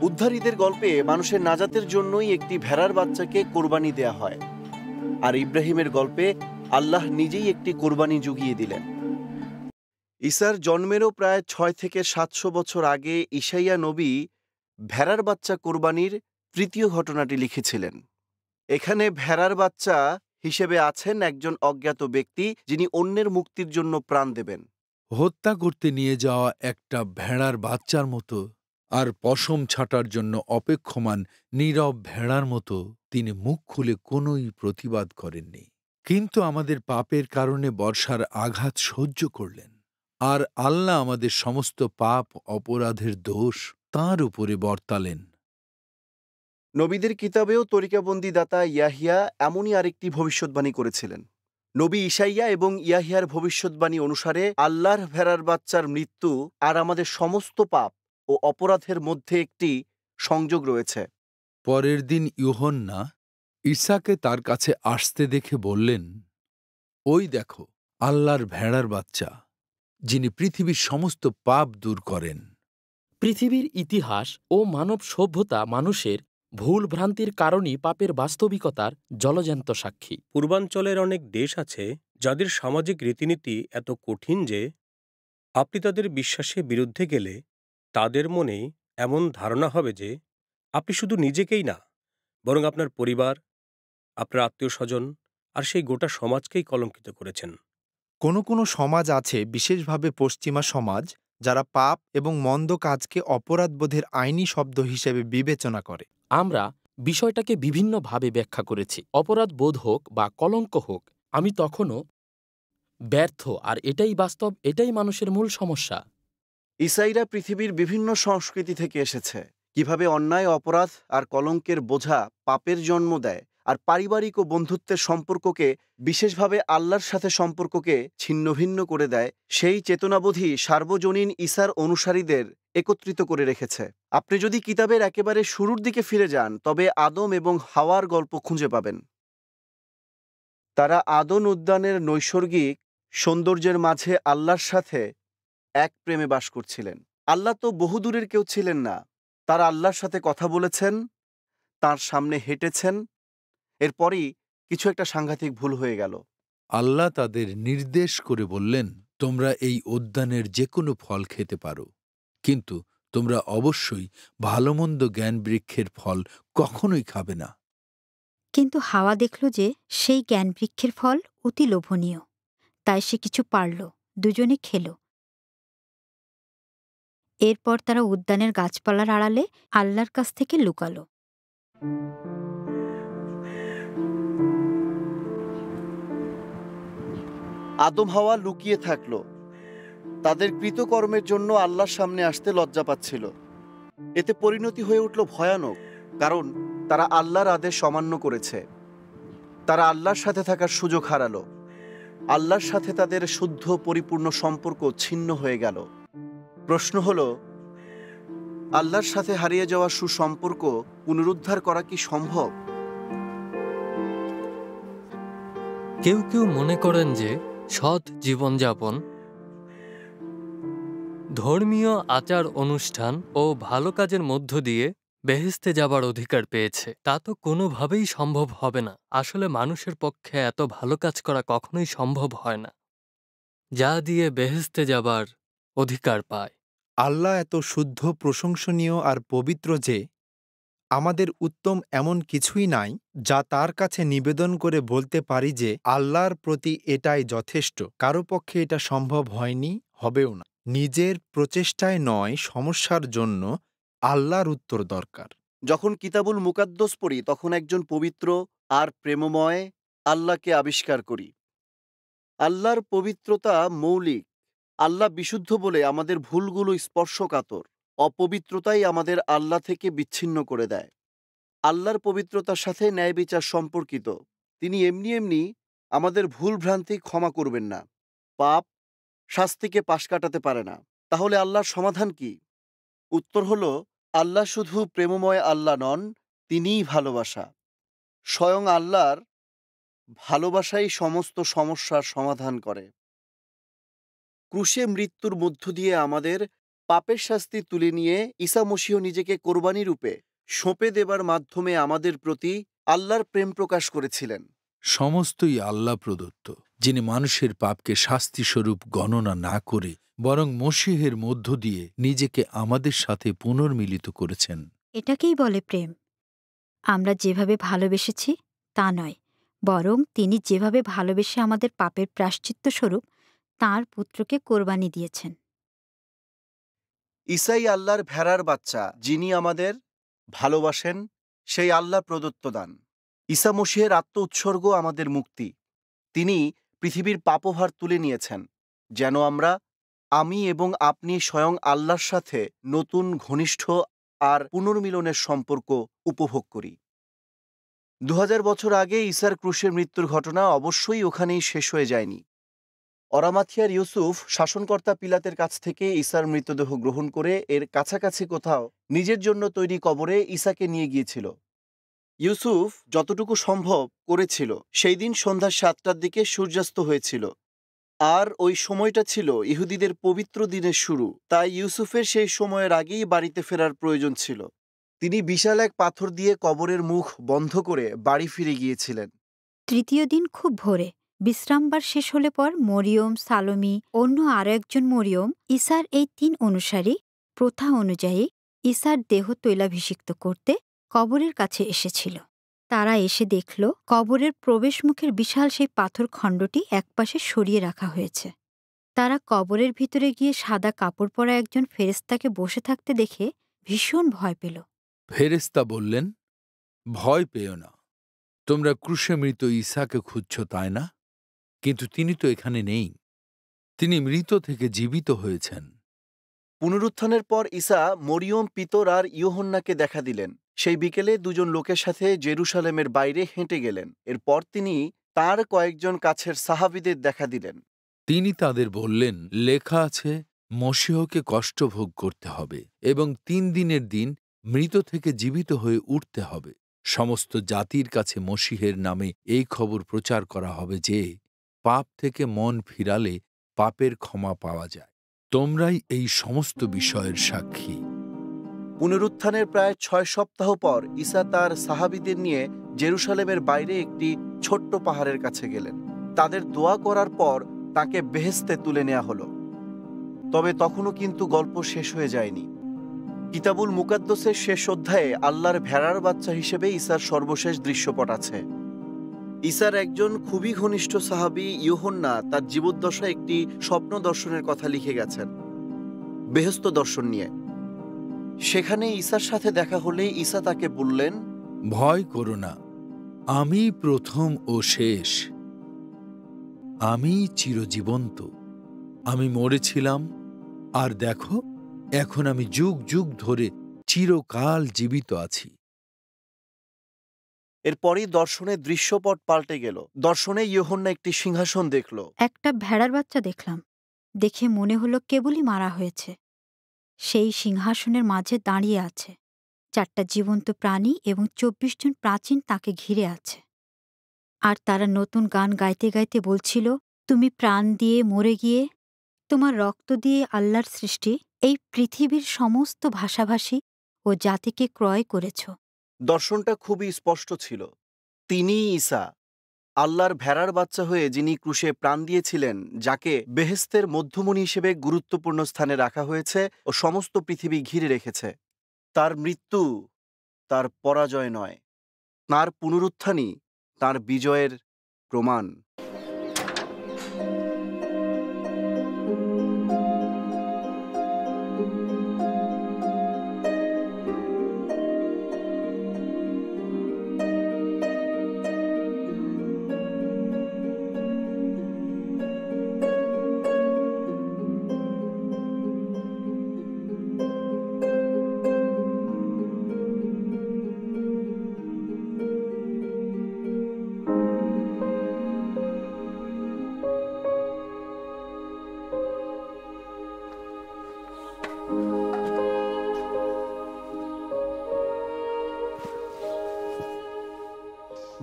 উদ্ধারীদের গল্পে মানুষের নাজাতের জন্যই একটি ভেড়ার বাচ্চাকে কোরবানি দেয়া হয়, আর ইব্রাহিমের গল্পে আল্লাহ নিজেই একটি কোরবানি জুগিয়ে দিলেন। ঈসার জন্মেরও প্রায় 6 থেকে 700 বছর আগে ঈশাইয়া নবী ভেড়ার বাচ্চা কোরবানির তৃতীয় ঘটনাটি লিখেছিলেন। এখানে ভেড়ার বাচ্চা হিসেবে আছেন একজন অজ্ঞাত ব্যক্তি, যিনি অন্যের মুক্তির জন্য প্রাণ দেবেন। হত্যা করতে নিয়ে যাওয়া একটা ভেড়ার বাচ্চার মতো আর পশম ছাটার জন্য অপেক্ষমান নীরব ভেড়ার মতো তিনি মুখ খুলে কোনোই প্রতিবাদ করেননি। কিন্তু আমাদের পাপের কারণে বর্ষার আঘাত সহ্য করলেন, আর আল্লাহ আমাদের সমস্ত পাপ অপরাধের দোষ তাঁর উপরে বর্তালেন। নবীদের কিতাবেও তরিকাবন্দী দাতা ইয়াহিয়া এমনই আরেকটি ভবিষ্যৎবাণী করেছিলেন। নবী ঈশাইয়া এবং ইয়াহিয়ার ভবিষ্যৎবাণী অনুসারে আল্লাহর ভেড়ার বাচ্চার মৃত্যু আর আমাদের সমস্ত পাপ ও অপরাধের মধ্যে একটি সংযোগ রয়েছে। পরের দিন ইউহন্না ঈসাকে তার কাছে আসতে দেখে বললেন, ওই দেখো আল্লাহর ভেড়ার বাচ্চা, যিনি পৃথিবীর সমস্ত পাপ দূর করেন। পৃথিবীর ইতিহাস ও মানব সভ্যতা মানুষের ভুল ভ্রান্তির কারণেই পাপের বাস্তবিকতার জলজ্যান্ত সাক্ষী। পূর্বাঞ্চলের অনেক দেশ আছে যাদের সামাজিক রীতিনীতি এত কঠিন যে আপনি তাদের বিশ্বাসের বিরুদ্ধে গেলে তাদের মনে এমন ধারণা হবে যে আপনি শুধু নিজেকেই না, বরং আপনার পরিবার, আপনার আত্মীয় স্বজন আর সেই গোটা সমাজকেই কলঙ্কিত করেছেন। কোনো কোনো সমাজ আছে, বিশেষভাবে পশ্চিমা সমাজ, যারা পাপ এবং মন্দ কাজকে অপরাধবোধের আইনি শব্দ হিসেবে বিবেচনা করে। আমরা বিষয়টাকে বিভিন্নভাবে ব্যাখ্যা করেছি। অপরাধ বোধ হোক বা কলঙ্ক হোক, আমি তখনও ব্যর্থ, আর এটাই বাস্তব, এটাই মানুষের মূল সমস্যা। ইসাইরা পৃথিবীর বিভিন্ন সংস্কৃতি থেকে এসেছে। কিভাবে অন্যায়, অপরাধ আর কলঙ্কের বোঝা পাপের জন্ম দেয়, আর পারিবারিক ও বন্ধুত্বের সম্পর্ককে, বিশেষভাবে আল্লাহর সাথে সম্পর্ককে ছিন্নভিন্ন করে দেয়, সেই চেতনাবোধই সার্বজনীন ঈসার অনুসারীদের একত্রিত করে রেখেছে। আপনি যদি কিতাবের একেবারে শুরুর দিকে ফিরে যান, তবে আদম এবং হাওয়ার গল্প খুঁজে পাবেন। তারা আদন উদ্যানের নৈসর্গিক সৌন্দর্যের মাঝে আল্লাহর সাথে এক প্রেমে বাস করছিলেন। আল্লাহ তো বহুদূরের কেউ ছিলেন না। তারা আল্লাহর সাথে কথা বলেছেন, তার সামনে হেঁটেছেন। এরপরই কিছু একটা সাংঘাতিক ভুল হয়ে গেল। আল্লাহ তাদের নির্দেশ করে বললেন, তোমরা এই উদ্যানের যে কোনো ফল খেতে পারো, কিন্তু তোমরা অবশ্যই ভালোমন্দ জ্ঞান বৃক্ষের ফল কখনোই খাবে না। কিন্তু হাওয়া দেখল যে সেই জ্ঞান বৃক্ষের ফল অতি লোভনীয়, তাই সে কিছু পারল, দুজনে খেল। এরপর তারা উদ্যানের গাছপালার আড়ালে আল্লাহর কাছ থেকে লুকালো। আদম হাওয়া লুকিয়ে থাকল। তাদের কৃতকর্মের জন্য আল্লাহর সামনে আসতে লজ্জা পাচ্ছিল। এতে পরিণতি হয়ে উঠল ভয়ানক, কারণ তারা আল্লাহর আদেশ অমান্য করেছে। তারা আল্লাহর সাথে থাকার সুযোগ হারালো। আল্লাহর সাথে তাদের শুদ্ধ পরিপূর্ণ সম্পর্ক ছিন্ন হয়ে গেল। প্রশ্ন হল, আল্লাহর সাথে হারিয়ে যাওয়া সুসম্পর্ক পুনরুদ্ধার করা কি সম্ভব? কেউ কেউ মনে করেন যে সৎ জীবনযাপন, ধর্মীয় আচার অনুষ্ঠান ও ভালো কাজের মধ্য দিয়ে বেহেশতে যাবার অধিকার পেয়েছে। তা তো কোনোভাবেই সম্ভব হবে না। আসলে মানুষের পক্ষে এত ভালো কাজ করা কখনোই সম্ভব হয় না, যা দিয়ে বেহেশতে যাবার অধিকার পায়। আল্লাহ এত শুদ্ধ, প্রশংসনীয় আর পবিত্র যে আমাদের উত্তম এমন কিছুই নাই যা তার কাছে নিবেদন করে বলতে পারি যে আল্লাহর প্রতি এটাই যথেষ্ট। কারো পক্ষে এটা সম্ভব হয়নি, হবেও না। নিজের প্রচেষ্টায় নয়, সমস্যার জন্য আল্লাহর উত্তর দরকার। যখন কিতাবুল মুকাদ্দস পড়ি, তখন একজন পবিত্র আর প্রেমময় আল্লাহকে আবিষ্কার করি। আল্লাহর পবিত্রতা মৌলিক। আল্লাহ বিশুদ্ধ বলে আমাদের ভুলগুলো স্পর্শকাতর। অপবিত্রতাই আমাদের আল্লাহ থেকে বিচ্ছিন্ন করে দেয়। আল্লাহর পবিত্রতার সাথে ন্যায় বিচার সম্পর্কিত। তিনি এমনি এমনি আমাদের ভুল ভ্রান্তি ক্ষমা করবেন না। পাপ শাস্তিকে পাশ কাটাতে পারে না। তাহলে আল্লাহর সমাধান কি? উত্তর হলো, আল্লাহ শুধু প্রেমময় আল্লাহ নন, তিনিই ভালোবাসা। স্বয়ং আল্লাহর ভালোবাসাই সমস্ত সমস্যার সমাধান করে। ক্রুশে মৃত্যুর মধ্য দিয়ে আমাদের পাপের শাস্তি তুলে নিয়ে ঈসা মসীহ নিজেকে কোরবানি রূপে সঁপে দেবার মাধ্যমে আমাদের প্রতি আল্লাহর প্রেম প্রকাশ করেছিলেন। সমস্তই আল্লাহ প্রদত্ত, যিনি মানুষের পাপকে শাস্তিস্বরূপ গণনা না করে বরং মসীহের মধ্য দিয়ে নিজেকে আমাদের সাথে পুনর্মিলিত করেছেন। এটাকেই বলে প্রেম। আমরা যেভাবে ভালোবেসেছি তা নয়, বরং তিনি যেভাবে ভালোবেসে আমাদের পাপের প্রায়শ্চিত্ত স্বরূপ তাঁর পুত্রকে কোরবানি দিয়েছেন। ঈসাই আল্লাহর ভেড়ার বাচ্চা, যিনি আমাদের ভালোবাসেন, সেই আল্লাহ প্রদত্ত দান। ঈসা মসীহের আত্ম উৎসর্গ আমাদের মুক্তি। তিনি পৃথিবীর পাপভার তুলে নিয়েছেন, যেন আমি এবং আপনি স্বয়ং আল্লাহর সাথে নতুন, ঘনিষ্ঠ আর পুনর্মিলনের সম্পর্ক উপভোগ করি। 2000 বছর আগে ঈসার ক্রুশে মৃত্যুর ঘটনা অবশ্যই ওখানেই শেষ হয়ে যায়নি। অরামাথিয়ার ইউসুফ শাসনকর্তা পিলাতের কাছ থেকে ঈসার মৃতদেহ গ্রহণ করে এর কাছাকাছি কোথাও নিজের জন্য তৈরি কবরে ঈসাকে নিয়ে গিয়েছিল। ইউসুফ যতটুকু সম্ভব করেছিল। সেই দিন সন্ধ্যা 7টার দিকে সূর্যাস্ত হয়েছিল, আর ওই সময়টা ছিল ইহুদিদের পবিত্র দিনের শুরু। তাই ইউসুফের সেই সময়ের আগেই বাড়িতে ফেরার প্রয়োজন ছিল। তিনি বিশাল এক পাথর দিয়ে কবরের মুখ বন্ধ করে বাড়ি ফিরে গিয়েছিলেন। তৃতীয় দিন খুব ভোরে বিশ্রামবার শেষ হলে পর মরিয়ম, সালোমি, অন্য আরও একজন মরিয়ম, ঈসার এই 3 অনুসারী প্রথা অনুযায়ী ঈসার দেহ তৈলাভিষিক্ত করতে কবরের কাছে এসেছিল। তারা এসে দেখল কবরের প্রবেশমুখের বিশাল সেই পাথর খণ্ডটি একপাশে সরিয়ে রাখা হয়েছে। তারা কবরের ভিতরে গিয়ে সাদা কাপড় পরা একজন ফেরেশতাকে বসে থাকতে দেখে ভীষণ ভয় পেল। ফেরেশতা বললেন, ভয় পেও না, তোমরা ক্রুশে মৃত ঈসাকে খুঁজছ, তাই না? কিন্তু তিনি তো এখানে নেই। তিনি মৃত থেকে জীবিত হয়েছেন। পুনরুত্থানের পর ঈসা মরিয়ম, পিতর আর ইয়োহন্নাকে দেখা দিলেন। সেই বিকেলে দুজন লোকের সাথে জেরুসালেমের বাইরে হেঁটে গেলেন। এরপর তিনি তার কয়েকজন কাছের সাহাবীদের দেখা দিলেন। তিনি তাদের বললেন, লেখা আছে, মশীহকে কষ্ট ভোগ করতে হবে এবং 3 দিনের দিন মৃত থেকে জীবিত হয়ে উঠতে হবে। সমস্ত জাতির কাছে মশীহের নামে এই খবর প্রচার করা হবে যে পাপ থেকে মন ফিরালে পাপের ক্ষমা পাওয়া যায়। তোমরাই এই সমস্ত বিষয়ের সাক্ষী। পুনরুত্থানের প্রায় 6 সপ্তাহ পর ঈসা তার সাহাবীদের নিয়ে জেরুসালেমের বাইরে একটি ছোট্ট পাহাড়ের কাছে গেলেন। তাদের দোয়া করার পর তাকে বেহেশতে তুলে নেওয়া হলো। তবে তখনও কিন্তু গল্প শেষ হয়ে যায়নি। কিতাবুল মুকাদ্দাসের শেষ অধ্যায়ে আল্লাহর ভেড়ার বাচ্চা হিসেবে ঈসার সর্বশেষ দৃশ্যপট আছে। ঈসার একজন খুবই ঘনিষ্ঠ সাহাবী ইয়োহন্না তার জীবদ্দশায় একটি স্বপ্ন দর্শনের কথা লিখে গেছেন, বেহেশত দর্শন নিয়ে। সেখানে ঈসার সাথে দেখা হলে ঈসা তাকে বললেন, ভয় করো না, আমি প্রথম ও শেষ, আমি চিরজীবন্ত। আমি মরেছিলাম, আর দেখো এখন আমি যুগ যুগ ধরে চিরকাল জীবিত আছি। এরপরই দর্শনের দৃশ্যপট পাল্টে গেল। দর্শনে ইয়োহন্না একটি সিংহাসন দেখল। একটা ভেড়ার বাচ্চা দেখলাম। দেখে মনে হলো কেবলই মারা হয়েছে। সেই সিংহাসনের মাঝে দাঁড়িয়ে আছে 4টা জীবন্ত প্রাণী এবং 24 জন প্রাচীন তাকে ঘিরে আছে। আর তারা নতুন গান গাইতে গাইতে বলছিল, তুমি প্রাণ দিয়ে মরে গিয়ে তোমার রক্ত দিয়ে আল্লাহর সৃষ্টি এই পৃথিবীর সমস্ত ভাষাভাষী ও জাতিকে ক্রয় করেছ। দর্শনটা খুবই স্পষ্ট ছিল। তিনিই ঈসা, আল্লাহর ভেড়ার বাচ্চা হয়ে যিনি ক্রুশে প্রাণ দিয়েছিলেন, যাকে বেহেশতের মধ্যমণি হিসেবে গুরুত্বপূর্ণ স্থানে রাখা হয়েছে ও সমস্ত পৃথিবী ঘিরে রেখেছে। তার মৃত্যু তার পরাজয় নয়, তার পুনরুত্থানই তার বিজয়ের প্রমাণ।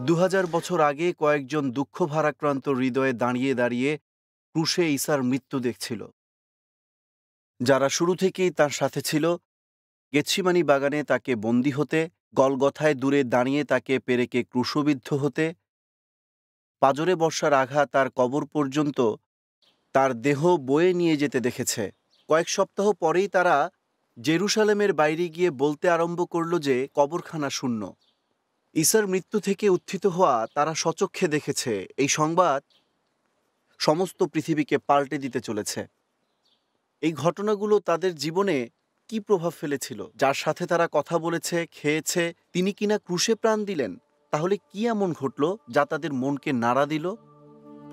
দু হাজার বছর আগে কয়েকজন দুঃখ ভারাক্রান্ত হৃদয়ে দাঁড়িয়ে দাঁড়িয়ে ক্রুশে ঈসার মৃত্যু দেখছিল। যারা শুরু থেকেই তার সাথে ছিল, গেতসিমানি বাগানে তাকে বন্দী হতে, গলগথায় দূরে দাঁড়িয়ে তাকে পেরেকে ক্রুশবিদ্ধ হতে, পাজরে বর্ষার আঘাত তার কবর পর্যন্ত তার দেহ বয়ে নিয়ে যেতে দেখেছে। কয়েক সপ্তাহ পরেই তারা জেরুসালেমের বাইরে গিয়ে বলতে আরম্ভ করল যে কবরখানা শূন্য। ঈসার মৃত্যু থেকে উত্থিত হওয়া তারা স্বচক্ষে দেখেছে। এই সংবাদ সমস্ত পৃথিবীকে পাল্টে দিতে চলেছে। এই ঘটনাগুলো তাদের জীবনে কি প্রভাব ফেলেছিল? যার সাথে তারা কথা বলেছে, খেয়েছে, তিনি কিনা ক্রুশে প্রাণ দিলেন। তাহলে কি এমন ঘটল যা তাদের মনকে নাড়া দিল?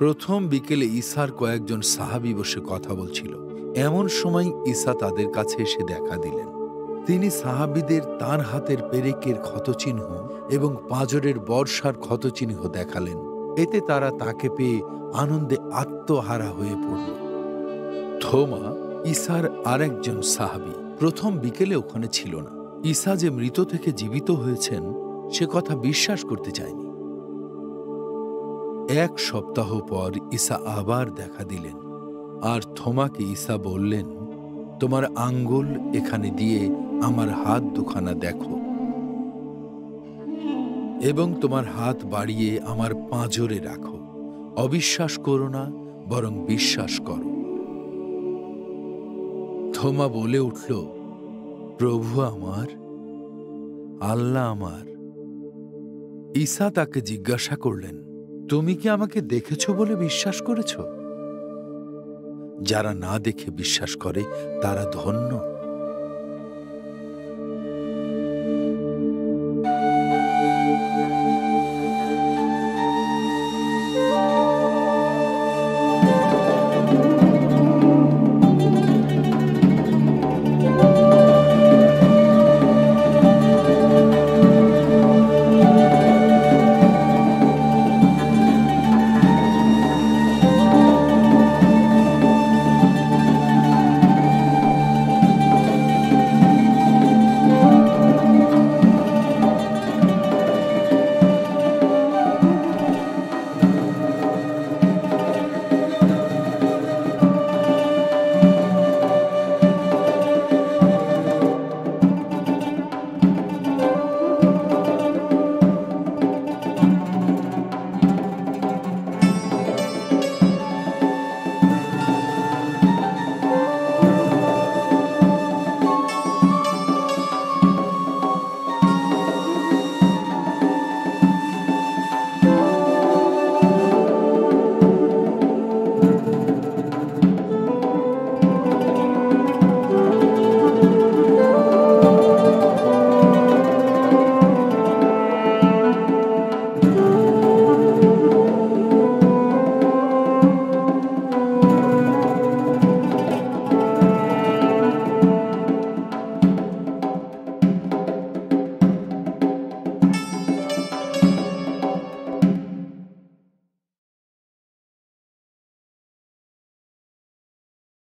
প্রথম বিকেলে ঈসার কয়েকজন সাহাবী বসে কথা বলছিল। এমন সময় ঈসা তাদের কাছে এসে দেখা দিলেন। তিনি সাহাবীদের তাঁর হাতের পেরেকের ক্ষতচিহ্ন এবং পাঁজরের বর্ষার ক্ষতচিহ্ন দেখালেন। এতে তারা তাকে পেয়ে আনন্দে আত্মহারা হয়ে পড়ল। থোমা, ঈসার আরেকজন সাহাবী, প্রথম বিকেলে ওখানে ছিল না। ঈসা যে মৃত থেকে জীবিত হয়েছেন সে কথা বিশ্বাস করতে চায়নি। 1 সপ্তাহ পর ঈসা আবার দেখা দিলেন, আর থোমাকে ঈসা বললেন, তোমার আঙ্গুল এখানে দিয়ে আমার হাত দুখানা দেখো, এবং তোমার হাত বাড়িয়ে আমার পাঁজরে রাখো। অবিশ্বাস করো না, বরং বিশ্বাস করো। থোমা বলে উঠল, প্রভু আমার, আল্লাহ আমার। ঈসা তাকে জিজ্ঞাসা করলেন, তুমি কি আমাকে দেখেছ বলে বিশ্বাস করেছ? যারা না দেখে বিশ্বাস করে তারা ধন্য।